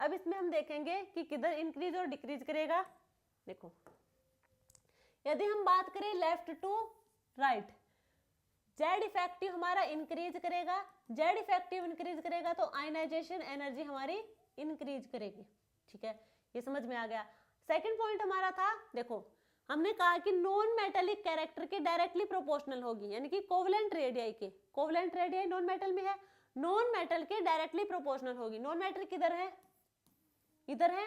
Speaker 1: अब इसमें हम देखेंगे कि किधर इंक्रीज और डिक्रीज करेगा। देखो यदि हम बात करें left to right, Z effective हमारा इंक्रीज करेगा, जेड इफेक्टिव इंक्रीज करेगा तो आयनाइजेशन एनर्जी हमारी इंक्रीज करेगी, ठीक है, ये समझ में आ गया। सेकंड पॉइंट हमारा था, देखो हमने कहा कि नॉन मेटेलिक कैरेक्टर के डायरेक्टली प्रोपोर्शनल होगी, यानी कि कोवेलेंट रेडियाई के, कोवेलेंट रेडियाई नॉन मेटल में है, नॉन मेटल के डायरेक्टली प्रोपोर्शनल होगी। नॉन मेटल किधर है, इधर है,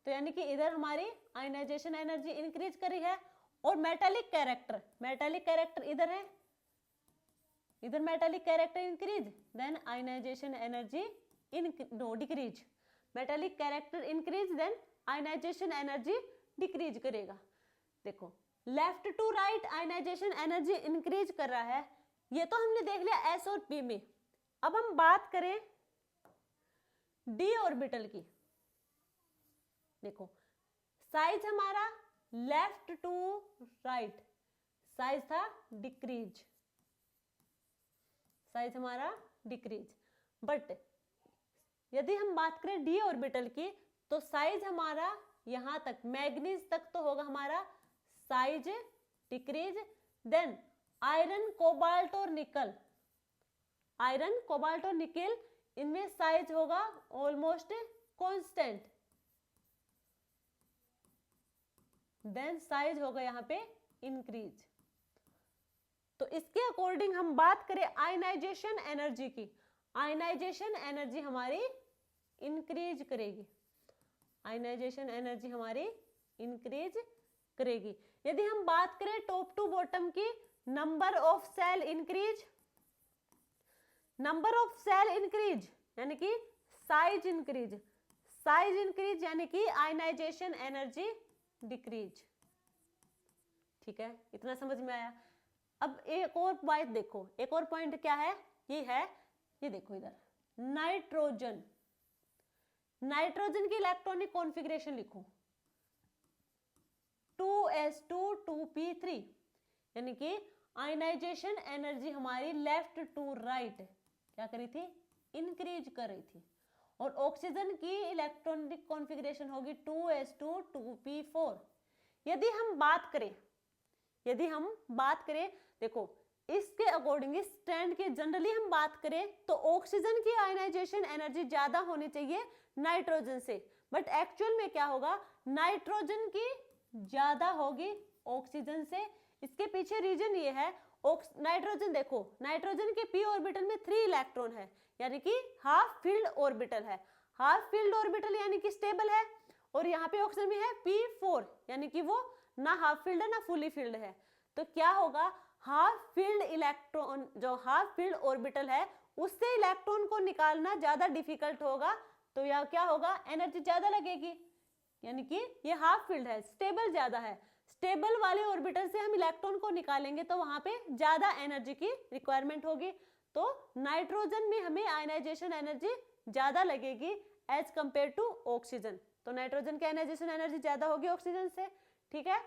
Speaker 1: तो यानी कि इधर हमारी आयनाइजेशन एनर्जी इंक्रीज करी है, और मेटेलिक कैरेक्टर इधर है, इधर metallic character increase, then ionisation energy decrease, metallic character increase then ionisation energy decrease करेगा। देखो left to right ionisation energy increase कर रहा है, ये तो हमने देख लिया एस और पी में। अब हम बात करें डी ऑर्बिटल की। देखो साइज हमारा लेफ्ट टू राइट साइज था डिक्रीज, साइज हमारा डिक्रीज, बट यदि हम बात करें डी ऑर्बिटल की तो साइज हमारा यहां तक मैग्नीज तक तो होगा हमारा size decrease, then iron cobalt और निकल, आयरन कोबाल्ट और निकल इनमें साइज होगा ऑलमोस्ट कांस्टेंट, देन साइज होगा यहाँ पे इंक्रीज। तो इसके अकॉर्डिंग हम बात करें आयनाइजेशन एनर्जी की, आयनाइजेशन एनर्जी हमारी इंक्रीज करेगी, आयनाइजेशन एनर्जी हमारी इंक्रीज करेगी। यदि हम बात करें टॉप टू बॉटम की, number of shell increase, number of shell increase यानी कि साइज इंक्रीज, साइज इंक्रीज यानी कि आयनाइजेशन एनर्जी डिक्रीज, ठीक है, इतना समझ में आया। अब एक और बात देखो, एक और पॉइंट क्या है, ये है, ये देखो इधर नाइट्रोजन, नाइट्रोजन की इलेक्ट्रॉनिक कॉन्फ़िगरेशन लिखो 2s2 2p3, यानी कि आयनाइजेशन एनर्जी हमारी लेफ्ट टू राइट क्या करी थी, इंक्रीज कर रही थी। और ऑक्सीजन की इलेक्ट्रॉनिक कॉन्फ़िगरेशन होगी 2s2 2p4। यदि हम बात करें देखो इसके अकॉर्डिंग इस ट्रेंड के जनरली हम बात करें तो ऑक्सीजन की आयनाइजेशन एनर्जी ज्यादा होनी चाहिए नाइट्रोजन से, बट एक्चुअल में क्या होगा, नाइट्रोजन की ज्यादा होगी ऑक्सीजन से। इसके पीछे रीजन ये है, नाइट्रोजन देखो, नाइट्रोजन के p ऑर्बिटल में 3 इलेक्ट्रॉन है, यानी कि हाफ फील्ड ऑर्बिटल है। हाफ फील्ड ऑर्बिटल यानी कि स्टेबल है, और यहाँ पे ऑक्सीजन में है p4 यानी कि वो ना हाफ फील्ड है ना फुली फील्ड है। तो क्या होगा, हाफ फील्ड इलेक्ट्रॉन जो हाफ फील्ड ऑर्बिटल है उससे इलेक्ट्रॉन को निकालना ज्यादा डिफिकल्ट होगा, तो यह क्या होगा, एनर्जी ज्यादा लगेगी, यानी कि ये हाफ फील्ड है, स्टेबल ज्यादा है। स्टेबल वाले ऑर्बिटल से हम इलेक्ट्रॉन को निकालेंगे तो वहां पे ज्यादा एनर्जी की रिक्वायरमेंट होगी। तो नाइट्रोजन में हमें आयनाइजेशन एनर्जी ज्यादा लगेगी एज कंपेयर टू ऑक्सीजन। तो नाइट्रोजन की आयनाइजेशन एनर्जी ज्यादा होगी ऑक्सीजन से, ठीक है।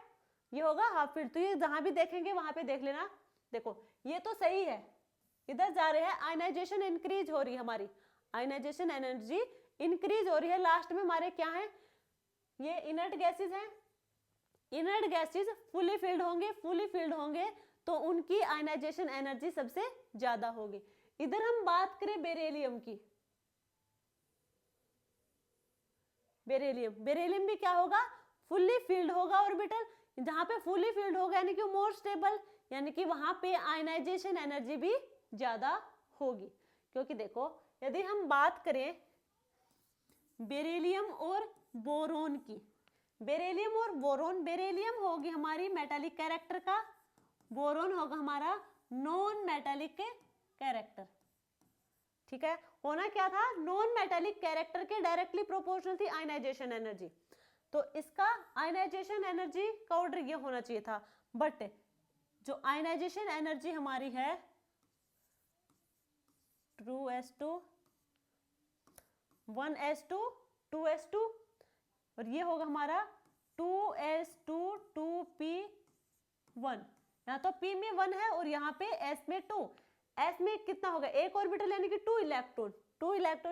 Speaker 1: ये होगा हाफ फील्ड। तो ये जहां भी देखेंगे वहां पे देख लेना, देखो ये तो सही है, इधर जा रहे हैं, आयनाइजेशन इंक्रीज हो रही है, हमारी आयनाइजेशन एनर्जी इंक्रीज हो रही है। लास्ट में हमारे क्या है, ये इनर्ट गैसेज हैं। इनर्ट गैसेज फुली फील्ड होंगे तो उनकी आयनाइजेशन एनर्जी सबसे ज्यादा होगी। इधर हम बात करें बेरिलियम की, बेरिलियम भी क्या होगा, फुल्ली फील्ड होगा ऑर्बिटल। जहां पे फुली फील्ड होगा यानी कि मोर स्टेबल, यानी कि वहां पे आयनाइजेशन एनर्जी भी ज्यादा होगी। क्योंकि देखो यदि हम बात करें बेरिलियम और बोरोन की, बेरिलियम और बोरोन, बेरिलियम होगी हमारी मेटालिक कैरेक्टर का, बोरोन होगा हमारा नॉन मेटालिक के कैरेक्टर, ठीक है। होना क्या था, नॉन मेटालिक कैरेक्टर के डायरेक्टली प्रोपोर्शनल थी आयनाइजेशन एनर्जी, तो इसका आयनाइजेशन एनर्जी का ऑर्डर ये होना चाहिए था। बट जो आयनाइजेशन एनर्जी हमारी है 2s2 1s2 2s2 और ये होगा हमारा 2s2 2p1। यहाँ तो p में 1 है और यहाँ पे s में 2। s में कितना होगा, एक ऑर्बिटल यानी कि 2 इलेक्ट्रॉन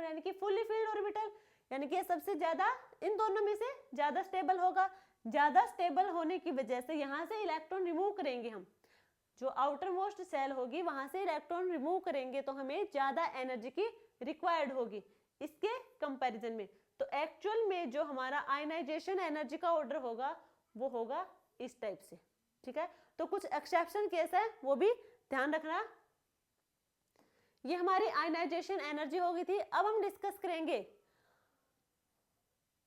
Speaker 1: यानी कि फुली फील्ड ऑर्बिटल, यानी कि सबसे ज्यादा इन दोनों में से ज्यादा स्टेबल होगा। ज्यादा स्टेबल होने की वजह से यहाँ से इलेक्ट्रॉन रिमूव करेंगे हम, जो आउटर मोस्ट सेल होगी वहां से इलेक्ट्रॉन रिमूव करेंगे तो हमें ज्यादा एनर्जी की रिक्वायर्ड होगी इसके कंपैरिजन में। तो एक्चुअल में जो हमारा आयनाइजेशन एनर्जी का ऑर्डर होगा वो होगा इस टाइप से, ठीक है। तो कुछ एक्सेप्शन केस है वो भी ध्यान रखना। ये हमारी आयनाइजेशन एनर्जी हो गई थी। अब हम डिस्कस करेंगे,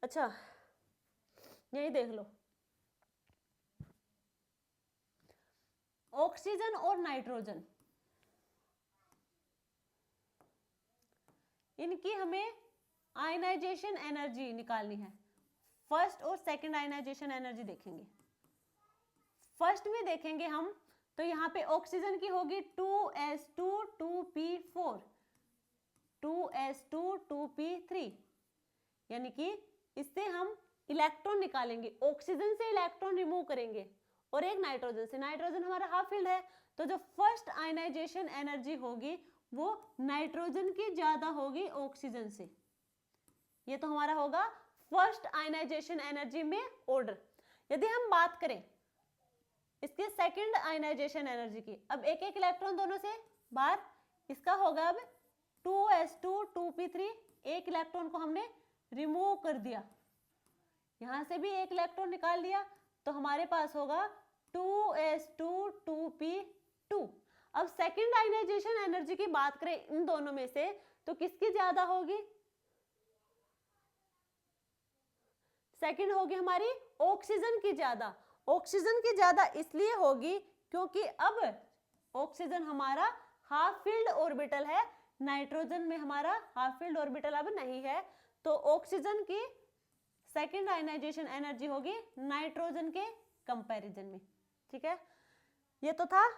Speaker 1: अच्छा यही देख लो, ऑक्सीजन और नाइट्रोजन, इनकी हमें आयनाइजेशन एनर्जी निकालनी है। फर्स्ट और सेकंड आयनाइजेशन एनर्जी देखेंगे। फर्स्ट में देखेंगे हम तो यहाँ पे ऑक्सीजन की होगी 2s2 2p4 2s2 2p3, यानी कि इससे हम इलेक्ट्रॉन निकालेंगे, ऑक्सीजन से इलेक्ट्रॉन रिमूव करेंगे और एक नाइट्रोजन से। नाइट्रोजन हमारा हाफ फील्ड है, तो जो फर्स्ट आयनाइजेशन एनर्जी होगी वो नाइट्रोजन की ज्यादा होगी ऑक्सीजन से। ये तो हमारा होगा फर्स्ट आयनाइजेशन एनर्जी में ऑर्डर। यदि हम बात करें इसके सेकंड आयनाइजेशन एनर्जी की, अब एक एक इलेक्ट्रॉन दोनों से बाहर, इसका होगा अब 2s2 2p3, एक इलेक्ट्रॉन को हमने रिमूव कर दिया, यहां से भी एक इलेक्ट्रॉन निकाल लिया, तो हमारे पास होगा 2s2 2p2। अब सेकंड आयनाइजेशन एनर्जी की बात करें इन दोनों में से तो किसकी ज्यादा होगी, सेकंड होगी हमारी ऑक्सीजन की ज्यादा। ऑक्सीजन की ज्यादा इसलिए होगी क्योंकि अब ऑक्सीजन हमारा हाफ फील्ड ऑर्बिटल है, नाइट्रोजन में हमारा हाफ फील्ड ऑर्बिटल अब नहीं है, तो ऑक्सीजन की सेकंड आयनाइजेशन एनर्जी होगी नाइट्रोजन के कंपैरिजन में, ठीक है। ये तो था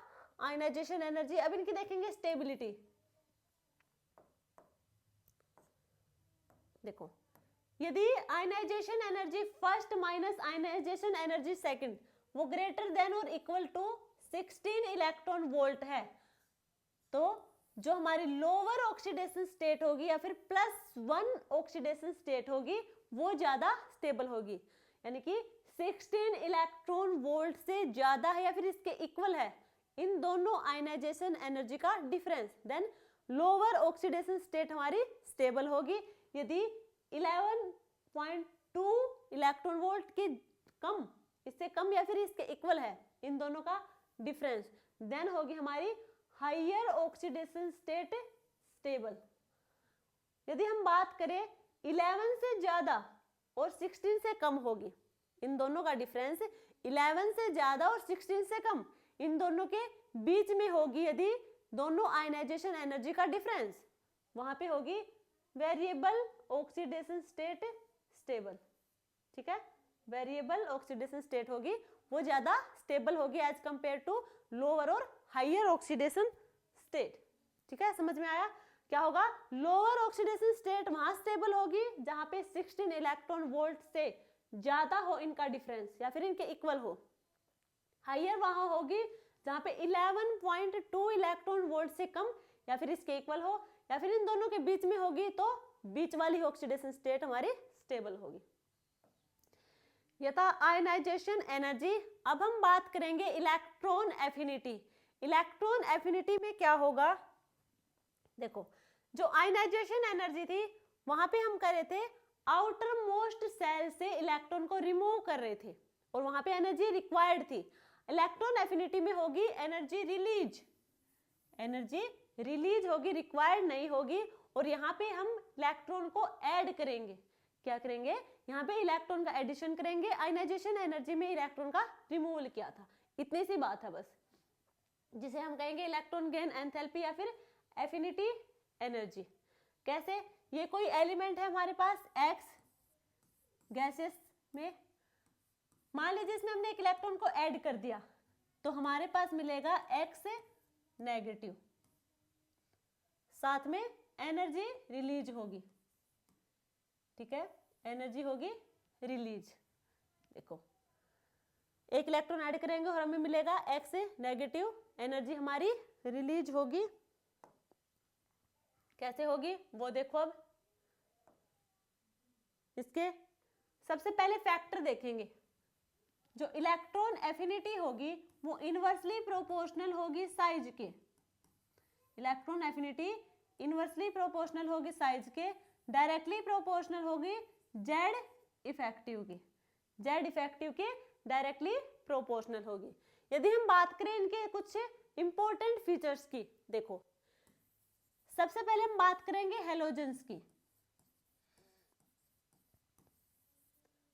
Speaker 1: आयनाइजेशन एनर्जी। अब इनकी देखेंगे स्टेबिलिटी। देखो यदि ionization energy first minus ionization energy second वो ग्रेटर देन और इक्वल टू 16 इलेक्ट्रॉन वोल्ट है, तो जो हमारी लोअर ऑक्सीडेशन स्टेट होगी या फिर +1 ऑक्सीडेशन स्टेट होगी वो ज्यादा स्टेबल होगी। यानी कि 16 इलेक्ट्रॉन वोल्ट से ज्यादा है या फिर इसके इक्वल है इन दोनों आयनाइजेशन एनर्जी का difference, then lower oxidation state हमारी स्टेबल होगी। यदि 11.2 इलेक्ट्रॉन वोल्ट की कम, इससे कम या फिर इसके इक्वल है इन दोनों का डिफरेंस, देन होगी हमारी हायर ऑक्सीडेशन स्टेट स्टेबल। यदि हम बात करें 11 से ज्यादा और 16 से कम होगी, इन दोनों का डिफरेंस 11 से ज्यादा और 16 से कम, इन दोनों के बीच में होगी यदि दोनों आयनाइजेशन एनर्जी का डिफरेंस, वहां पे होगी वेरिएबल ऑक्सीडेशन स्टेट स्टेबल। ठीक है, वेरिएबल ऑक्सीडेशन स्टेट होगी वो ज्यादा स्टेबल होगी एज कंपेयर टू लोअर और हायर ऑक्सीडेशन स्टेट। ठीक है, समझ में आया? क्या होगा, लोअर ऑक्सीडेशन स्टेट वहां स्टेबल होगी जहां पे 16 इलेक्ट्रॉन वोल्ट से ज्यादा हो इनका डिफरेंस या फिर इनके इक्वल हो। हायर वहां होगी जहां पे 11.2 इलेक्ट्रॉन वोल्ट से कम या फिर इसके इक्वल हो, या फिर इन दोनों के बीच में होगी तो बीच वाली ऑक्सीडेशन स्टेट हमारी स्टेबल होगी। यह था आयनाइजेशन एनर्जी। अब हम बात करेंगे इलेक्ट्रॉन एफिनिटी। इलेक्ट्रॉन एफिनिटी में क्या होगा, देखो जो आयनाइजेशन एनर्जी थी वहां पे हम कर रहे थे आउटर मोस्ट सेल से इलेक्ट्रॉन को रिमूव कर रहे थे और वहां पे एनर्जी रिक्वायर्ड थी। इलेक्ट्रॉन एफिनिटी में होगी एनर्जी रिलीज, एनर्जी रिलीज होगी, रिक्वायर्ड नहीं होगी। और यहाँ पे हम इलेक्ट्रॉन को ऐड करेंगे, क्या करेंगे, यहाँ पे इलेक्ट्रॉन का एडिशन करेंगे। आयनाइजेशन एनर्जी में इलेक्ट्रॉन का रिमूवल किया था, इतनी सी बात है बस, जिसे हम कहेंगे इलेक्ट्रॉन गेन एंथैल्पी या फिर एफिनिटी एनर्जी। कैसे, ये कोई एलिमेंट है हमारे पास X गैसेस में, मान लीजिए इसमें हमने एक इलेक्ट्रॉन को ऐड कर दिया तो हमारे पास मिलेगा X नेगेटिव, साथ में एनर्जी रिलीज होगी। ठीक है, एनर्जी होगी रिलीज। देखो एक इलेक्ट्रॉन ऐड करेंगे और हमें मिलेगा X नेगेटिव, एनर्जी हमारी रिलीज होगी। कैसे होगी वो देखो। अब इसके सबसे पहले फैक्टर देखेंगे, जो इलेक्ट्रॉन एफिनिटी होगी वो इनवर्सली प्रोपोर्शनल होगी साइज के। इलेक्ट्रॉन एफिनिटी इनवर्सली प्रोपोर्शनल होगी साइज के, डायरेक्टली प्रोपोर्शनल होगी जेड इफेक्टिव की, जेड इफेक्टिव के डायरेक्टली प्रोपोर्शनल होगी। यदि हम बात करें इनके कुछ इंपॉर्टेंट फीचर्स की, देखो सबसे पहले हम बात करेंगे हेलोजन्स की।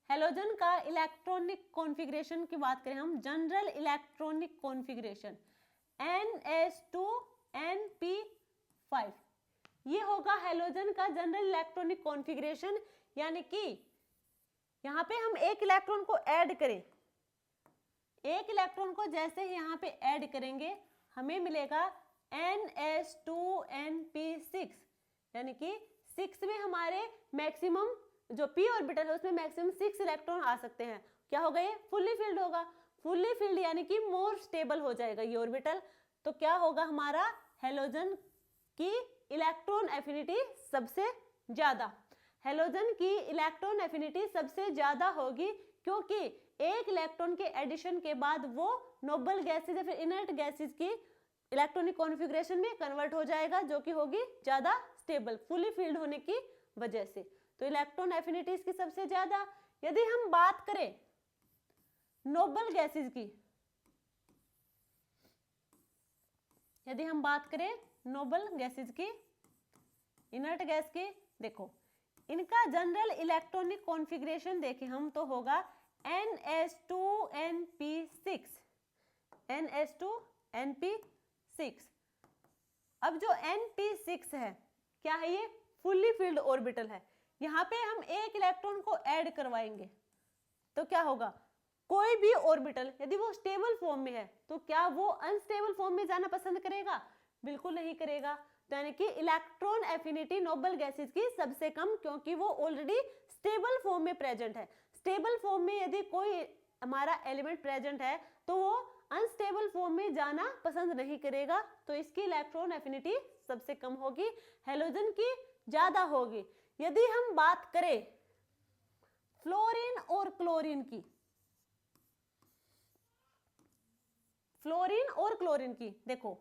Speaker 1: हेलोजन का इलेक्ट्रॉनिक कॉन्फ़िगरेशन की बात करें हम, जनरल इलेक्ट्रॉनिक कॉन्फ़िगरेशन NH2NP5, ये होगा हेलोजन का जनरल इलेक्ट्रॉनिक कॉन्फ़िगरेशन। यानी कि यहाँ पे हम एक इलेक्ट्रॉन को ऐड करें, एक इलेक्ट्रॉन को जैसे ही यहाँ पे ऐड करेंगे हमें मिलेगा NH2NP6, यानी कि 6 में हमारे मैक्सिमम जो p ऑर्बिटल है उसमें मैक्सिमम 6 इलेक्ट्रॉन आ सकते हैं। क्या होगा, ये फुल्ली फिल्ड होगा। फुल्ली फिल्ड यानी कि मोर स्टेबल हो जाएगा ये ऑर्बिटल। तो क्या होगा, हमारा हेलोजन की इलेक्ट्रॉन एफिनिटी सबसे ज्यादा, हेलोजन की इलेक्ट्रॉन एफिनिटी सबसे ज्यादा होगी, क्योंकि एक इलेक्ट्रॉन के एडिशन के बाद वो नोबल गैसेज या फिर इनर्ट गैसेज की इलेक्ट्रॉनिक कॉन्फ़िगरेशन में कन्वर्ट हो जाएगा, जो कि होगी ज्यादा स्टेबल फुली फिल्ड होने की वजह से। तो इलेक्ट्रॉन एफिनिटी इसकी सबसे ज्यादा। यदि हम बात करें नोबल गैसेज की, यदि हम बात करें नोबल गैसेज की, इनर्ट गैस की, देखो इनका जनरल इलेक्ट्रॉनिक कॉन्फ़िगरेशन देखें हम तो होगा NH2NP6, NH2NP6। अब जो NP6 है क्या है, ये फुल्ली फिल्ड ऑर्बिटल है। यहाँ पे हम एक इलेक्ट्रॉन को ऐड करवाएंगे तो क्या होगा, कोई भी ऑर्बिटल यदि वो स्टेबल फॉर्म में है तो क्या वो अनस्टेबल फॉर्म में जाना पसंद करेगा, बिल्कुल नहीं करेगा। तो यानी कि इलेक्ट्रॉन एफिनिटी नोबल गैसेज की सबसे कम, क्योंकि वो ऑलरेडी स्टेबल फॉर्म में प्रेजेंट है। स्टेबल फॉर्म में यदि कोई हमारा एलिमेंट प्रेजेंट है तो वो अनस्टेबल फॉर्म में जाना पसंद नहीं करेगा, तो इसकी इलेक्ट्रॉन एफिनिटी सबसे कम होगी, हैलोजन की ज्यादा होगी। यदि हम बात करें फ्लोरीन और क्लोरीन की, फ्लोरीन और क्लोरीन की, देखो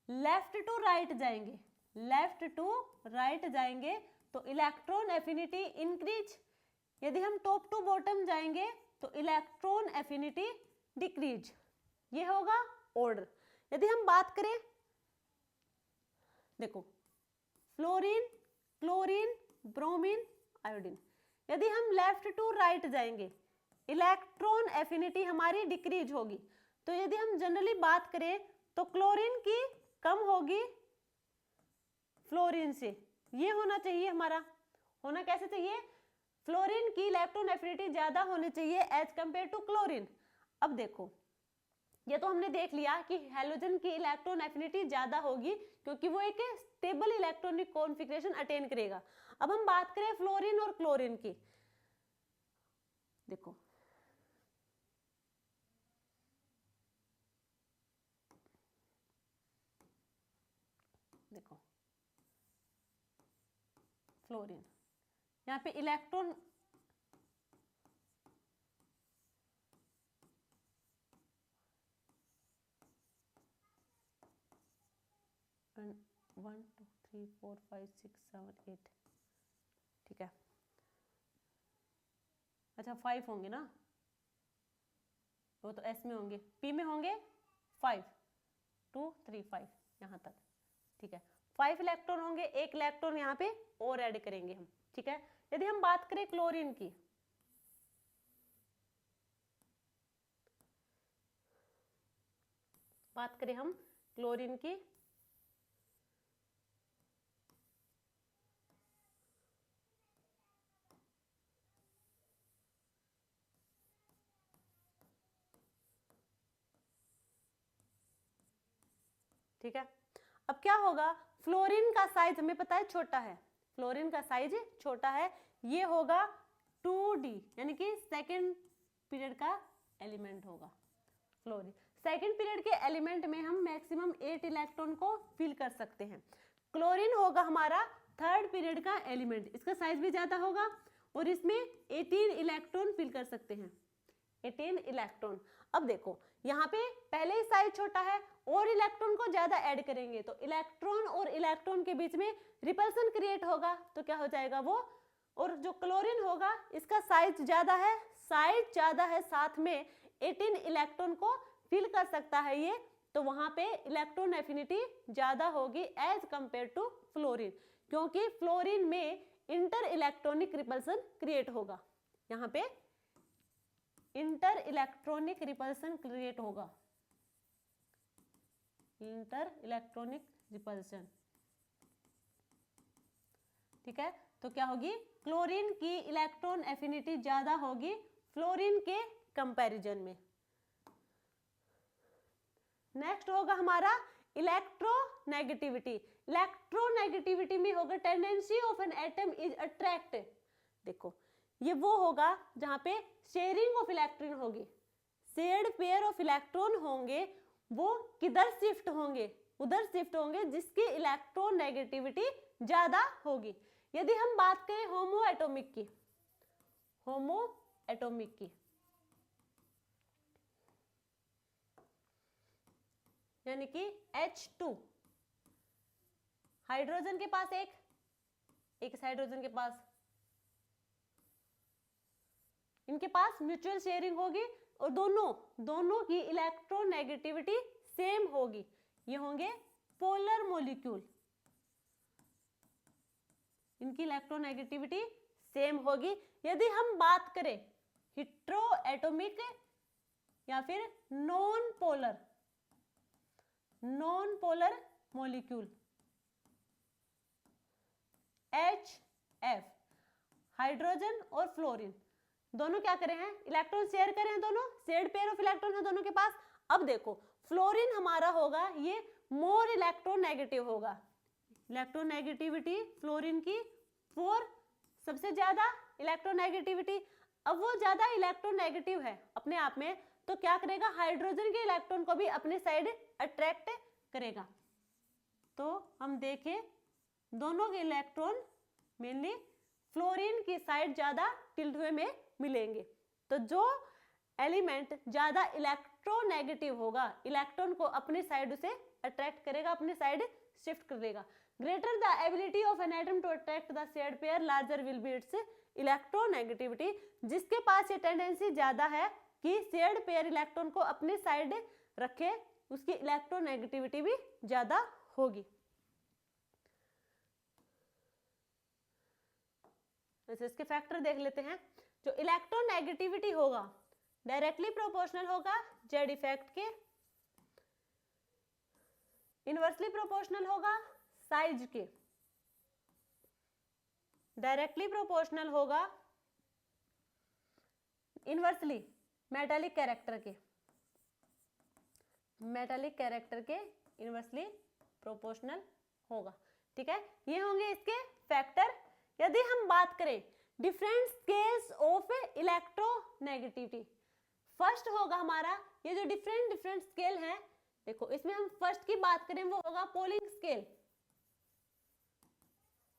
Speaker 1: लेफ्ट टू राइट जाएंगे, लेफ्ट टू राइट जाएंगे तो इलेक्ट्रॉन एफिनिटी इंक्रीज, यदि हम टॉप टू बॉटम जाएंगे तो इलेक्ट्रॉन एफिनिटी डिक्रीज। ये होगा ऑर्डर। यदि हम बात करें, देखो फ्लोरीन, क्लोरीन, ब्रोमीन, आयोडीन, यदि हम लेफ्ट टू राइट जाएंगे इलेक्ट्रॉन एफिनिटी हमारी डिक्रीज होगी। तो यदि हम जनरली बात करें तो क्लोरीन की कम होगी फ्लोरीन से, ये होना चाहिए हमारा, होना कैसे चाहिए, फ्लोरीन की इलेक्ट्रॉन एफिनिटी ज्यादा होनी चाहिए एज कंपेयर टू क्लोरीन। अब देखो ये तो हमने देख लिया कि हैलोजन की इलेक्ट्रॉन एफिनिटी ज्यादा होगी क्योंकि वो एक स्टेबल इलेक्ट्रॉनिक कॉन्फ़िगरेशन अटेन करेगा। अब हम बात करें फ्लोरीन और क्लोरीन की, देखो देखो फ्लोरीन, यहाँ पे electron one two three four five six seven eight, ठीक है, अच्छा 5 होंगे ना, वो तो एस में होंगे, पी में होंगे 5 2 3 5 यहाँ तक, ठीक है, 5 इलेक्ट्रॉन होंगे, एक इलेक्ट्रॉन यहाँ पे और ऐड करेंगे हम, ठीक है। यदि हम बात करें क्लोरीन की, बात करें हम क्लोरीन की, ठीक है। अब क्या होगा, फ्लोरीन का साइज हमें पता है छोटा है, फ्लोरीन का साइज छोटा है, ये होगा 2d यानी कि सेकेंड पीरियड का एलिमेंट होगा फ्लोरीन। सेकेंड पीरियड के एलिमेंट में हम मैक्सिमम 8 इलेक्ट्रॉन को फिल कर सकते हैं। क्लोरीन होगा हमारा थर्ड पीरियड का एलिमेंट, इसका साइज भी ज्यादा होगा और इसमें 18 इलेक्ट्रॉन फिल कर सकते हैं, 18 इलेक्ट्रॉन। अब देखो यहाँ पे पहले ही साइज छोटा है और इलेक्ट्रॉन को ज्यादा ऐड करेंगे तो इलेक्ट्रॉन और इलेक्ट्रॉन के बीच में रिपल्सन क्रिएट होगा, तो क्या हो जाएगा वो, और जो क्लोरीन होगा इसका साइज ज्यादा है, साइज ज्यादा है, साथ में 18 इलेक्ट्रॉन को फिल कर सकता है ये, तो वहां पे इलेक्ट्रॉन एफिनिटी ज्यादा होगी एज कंपेयर टू फ्लोरीन, क्योंकि फ्लोरीन में इंटर इलेक्ट्रॉनिक रिपल्सन क्रिएट होगा, यहाँ पे इंटर इलेक्ट्रॉनिक रिपल्सन क्रिएट होगा, इंटर इलेक्ट्रॉनिक रिपल्सन, ठीक है। तो क्या होगी, क्लोरीन की इलेक्ट्रॉन एफिनिटी ज्यादा होगी फ्लोरीन के कंपैरिजन में। नेक्स्ट होगा हमारा इलेक्ट्रोनेगेटिविटी। इलेक्ट्रोनेगेटिविटी में होगा tendency of an atom is attract, देखो ये वो होगा जहां पे शेयरिंग ऑफ इलेक्ट्रॉन होगी, शेयर्ड पेयर ऑफ इलेक्ट्रॉन होंगे, वो किधर शिफ्ट होंगे, उधर शिफ्ट होंगे जिसकी इलेक्ट्रॉन नेगेटिविटी ज्यादा होगी। यदि हम बात करें होमो एटॉमिक की, होमो एटॉमिक की, यानी कि H2, हाइड्रोजन के पास एक इस हाइड्रोजन के पास, इनके पास म्यूचुअल शेयरिंग होगी और दोनों की इलेक्ट्रॉन नेगेटिविटी सेम होगी, ये होंगे पोलर मॉलिक्यूल, इनकी इलेक्ट्रॉन नेगेटिविटी सेम होगी। यदि हम बात करें हेटेरो एटॉमिक या फिर non polar molecule, HF, hydrogen और फ्लोरीन दोनों क्या करे हैं, इलेक्ट्रॉन शेयर करे हैं, दोनों शेयर्ड पेयर ऑफ इलेक्ट्रॉन है दोनों के पास। अब देखो फ्लोरीन हमारा होगा ये मोर इलेक्ट्रॉन नेगेटिव होगा, इलेक्ट्रॉन नेगेटिविटी फ्लोरीन की 4, सबसे ज्यादा इलेक्ट्रॉन नेगेटिविटी। अब वो ज्यादा इलेक्ट्रॉन नेगेटिव है अपने आप में, तो क्या करेगा, हाइड्रोजन के इलेक्ट्रॉन को भी अपने साइड अट्रैक्ट करेगा। तो हम देखें दोनों के इलेक्ट्रॉन मेनली फ्लोरीन की साइड ज्यादा टिल्ट हुए में मिलेंगे। तो जो एलिमेंट ज्यादा इलेक्ट्रोनेगेटिव होगा, इलेक्ट्रॉन को अपनी साइड उसे अट्रैक्ट करेगा, अपनी साइड शिफ्ट करेगा। Greater the ability of an atom to attract the shared pair, larger will be its electronegativity. जिसके पास ये टेंडेंसी ज्यादा है कि शेयर्ड पेयर इलेक्ट्रॉन को अपनी साइड रखे, उसकी इलेक्ट्रोनेगेटिविटी भी ज्यादा होगी। वैसे इसके फैक्टर देख लेते हैं। जो इलेक्ट्रोनेगेटिविटी होगा डायरेक्टली प्रोपोर्शनल होगा जेड इफेक्ट के, इनवर्सली प्रोपोर्शनल होगा साइज के, डायरेक्टली प्रोपोर्शनल होगा इनवर्सली मेटालिक कैरेक्टर के, मेटालिक कैरेक्टर के इनवर्सली प्रोपोर्शनल होगा। ठीक है, ये होंगे इसके फैक्टर। यदि हम बात करें different scales of electronegativity, first होगा हमारा ये जो डिफरेंट स्केल है। देखो इसमें हम फर्स्ट की बात करें वो होगा Pauling scale.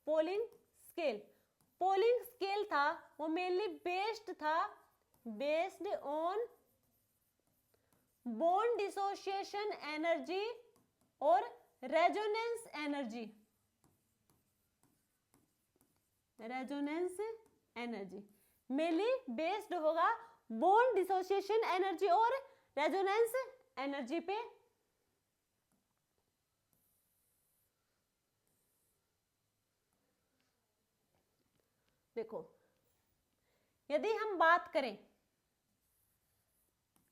Speaker 1: Pauling scale, Pauling scale था वो mainly based on bond dissociation energy और resonance energy, resonance energy mainly based होगा बॉन्ड डिसोसिएशन एनर्जी और रेजोनेंस एनर्जी पे। देखो यदि हम बात करें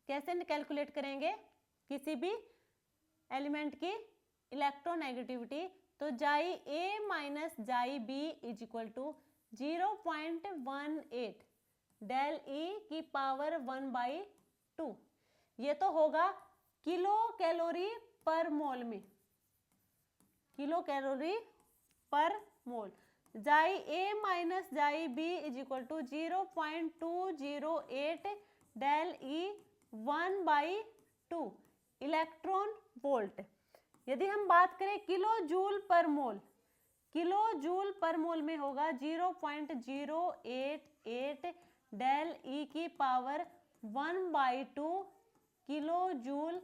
Speaker 1: कैसे कैलकुलेट करेंगे किसी भी एलिमेंट की इलेक्ट्रोनेगेटिविटी, तो chi A minus chi B is equal to 0.18 del E की पावर 1/2। ये तो होगा किलो कैलोरी पर मोल में, kilo calorie per mole. Chi A minus chi B is equal to 0.208 del E 1/2 electron volt. यदि हम बात करें किलो जूल पर मोल, किलो जूल पर मोल में होगा 0.088 डेल ई की पावर 1/2 किलो जूल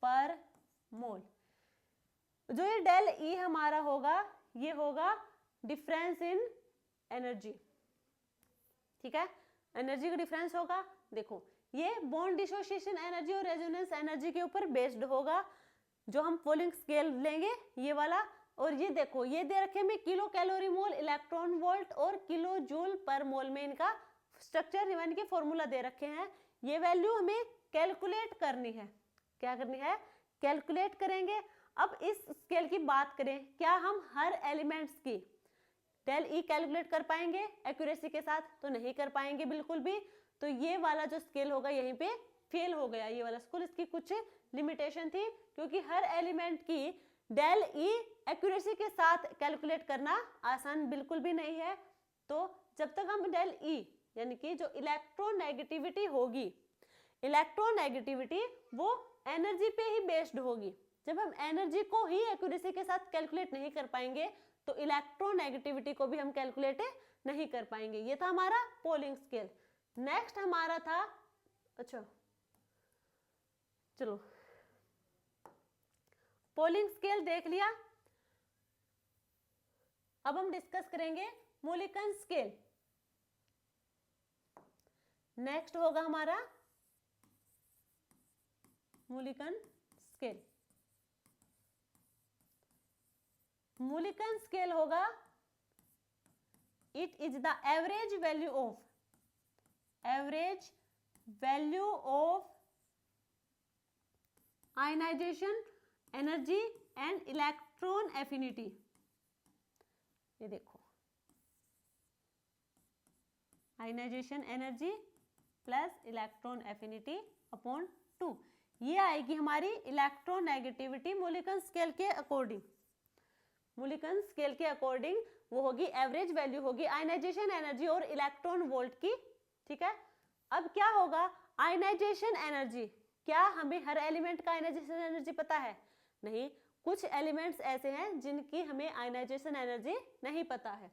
Speaker 1: पर मोल। जो ये डेल ई हमारा होगा ये होगा डिफरेंस इन एनर्जी। ठीक है, एनर्जी का डिफरेंस होगा। देखो ये बॉन्ड डिसोसिएशन एनर्जी और रेजोनेंस एनर्जी के ऊपर बेस्ड होगा। जो हम पोलिंग स्केल लेंगे ये वाला, और ये देखो ये दे रखे में किलो कैलोरी मोल, इलेक्ट्रॉन वोल्ट और किलो जूल पर मोल में इनका स्ट्रक्चर यानी कि फॉर्मूला दे रखे हैं। ये वैल्यू हमें कैलकुलेट करनी है। क्या करनी है? कैलकुलेट करेंगे। अब इस स्केल की बात करें, क्या हम हर एलिमेंट्स की डेल ई कैलकुलेट कर पाएंगे एक्यूरेसी के साथ? तो नहीं कर पाएंगे बिल्कुल भी। तो ये वाला जो स्केल होगा यहीं पे फेल हो गया ये वाला स्कूल। इसकी कुछ लिमिटेशन थी क्योंकि हर एलिमेंट की डेल ई एक्यूरेसी के साथ कैलकुलेट करना आसान बिल्कुल भी नहीं है। तो जब तक हम डेल ई यानी कि जो इलेक्ट्रोनेगेटिविटी होगी, इलेक्ट्रोनेगेटिविटी वो एनर्जी पे ही बेस्ड होगी। जब हम एनर्जी को ही एक्यूरेसी के साथ कैलकुलेट नहीं कर पाएंगे तो इलेक्ट्रोनेगेटिविटी को भी हम कैलकुलेट नहीं कर पाएंगे। ये था हमारा पोलिंग स्केल। नेक्स्ट हमारा था, अच्छा चलो पोलिंग स्केल देख लिया। अब हम डिस्कस करेंगे मोलिकन स्केल। नेक्स्ट होगा हमारा मोलिकन स्केल। मोलिकन स्केल होगा it is the average value of ionization energy and electron affinity. ये देखो ionization energy plus electron affinity upon 2, ये आएगी हमारी इलेक्ट्रोनेगेटिविटी मोलिकन स्केल के अकॉर्डिंग। मोलिकन स्केल के अकॉर्डिंग वो होगी एवरेज वैल्यू होगी आयनाइजेशन एनर्जी और इलेक्ट्रॉन वोल्ट की। ठीक है, अब क्या होगा, आयनाइजेशन एनर्जी, क्या हमें हर एलिमेंट का आयनाइजेशन एनर्जी पता है? नहीं, कुछ एलिमेंट्स ऐसे हैं जिनकी हमें आयनाइजेशन एनर्जी नहीं पता है।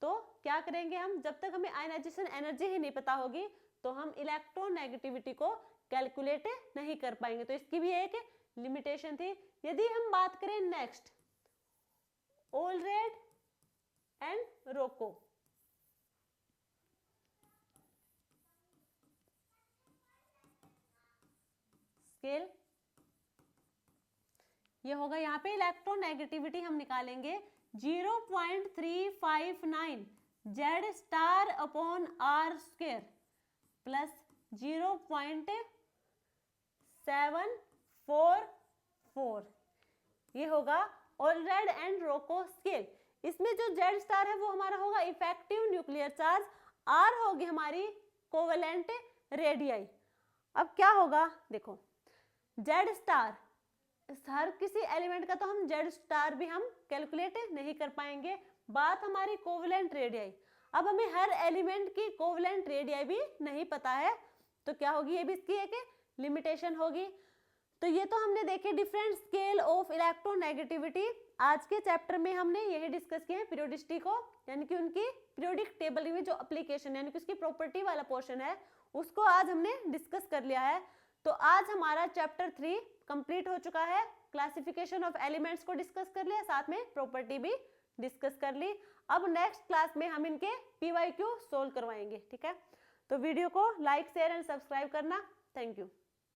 Speaker 1: तो क्या करेंगे हम, जब तक हमें आयनाइजेशन एनर्जी ही नहीं पता होगी तो हम इलेक्ट्रोनेगेटिविटी को कैलकुलेट नहीं कर पाएंगे। तो इसकी भी एक लिमिटेशन थी। यदि हम बात करें next, Allred and Rochow, scale, ये होगा यहाँ पे इलेक्ट्रोनेगेटिविटी हम निकालेंगे 0.359 Z star upon R square plus 0.744, ये होगा ओलरेड एंड रोको स्केल। इसमें जो जेड स्टार है वो हमारा होगा इफेक्टिव न्यूक्लियर चार्ज, आर होगी हमारी कोवेलेंट रेडियाई। अब क्या होगा, देखो जेड स्टार, हर किसी एलिमेंट का तो हम जेड स्टार भी हम कैलकुलेट नहीं कर पाएंगे, बात हमारी कोवेलेंट रेडियाई। अब हमें हर एलिमेंट की कोवेलेंट रेडियाई भी नहीं पता है, तो क्या होगी, ये भी इसकी एक लिमिटेशन होगी। तो ये तो हमने देखे डिफरेंट स्केल ऑफ इलेक्ट्रोनेगेटिविटी। आज के चैप्टर में हमने यही डिस्कस किया है पीरियोडिसिटी को, यानी कि उनकी पीरियोडिक टेबल में जो एप्लीकेशन यानी कि उसकी प्रॉपर्टी वाला पोर्शन है उसको आज हमने डिस्कस कर लिया है। तो आज हमारा चैप्टर 3 कंप्लीट हो चुका है। क्लासिफिकेशन ऑफ एलिमेंट्स को डिस्कस कर लिया, साथ में प्रॉपर्टी भी डिस्कस कर ली। अब नेक्स्ट क्लास में हम इनके PYQ सोल्व करवाएंगे, ठीक है। तो वीडियो को लाइक शेयर एंड सब्सक्राइब करना। Thank you.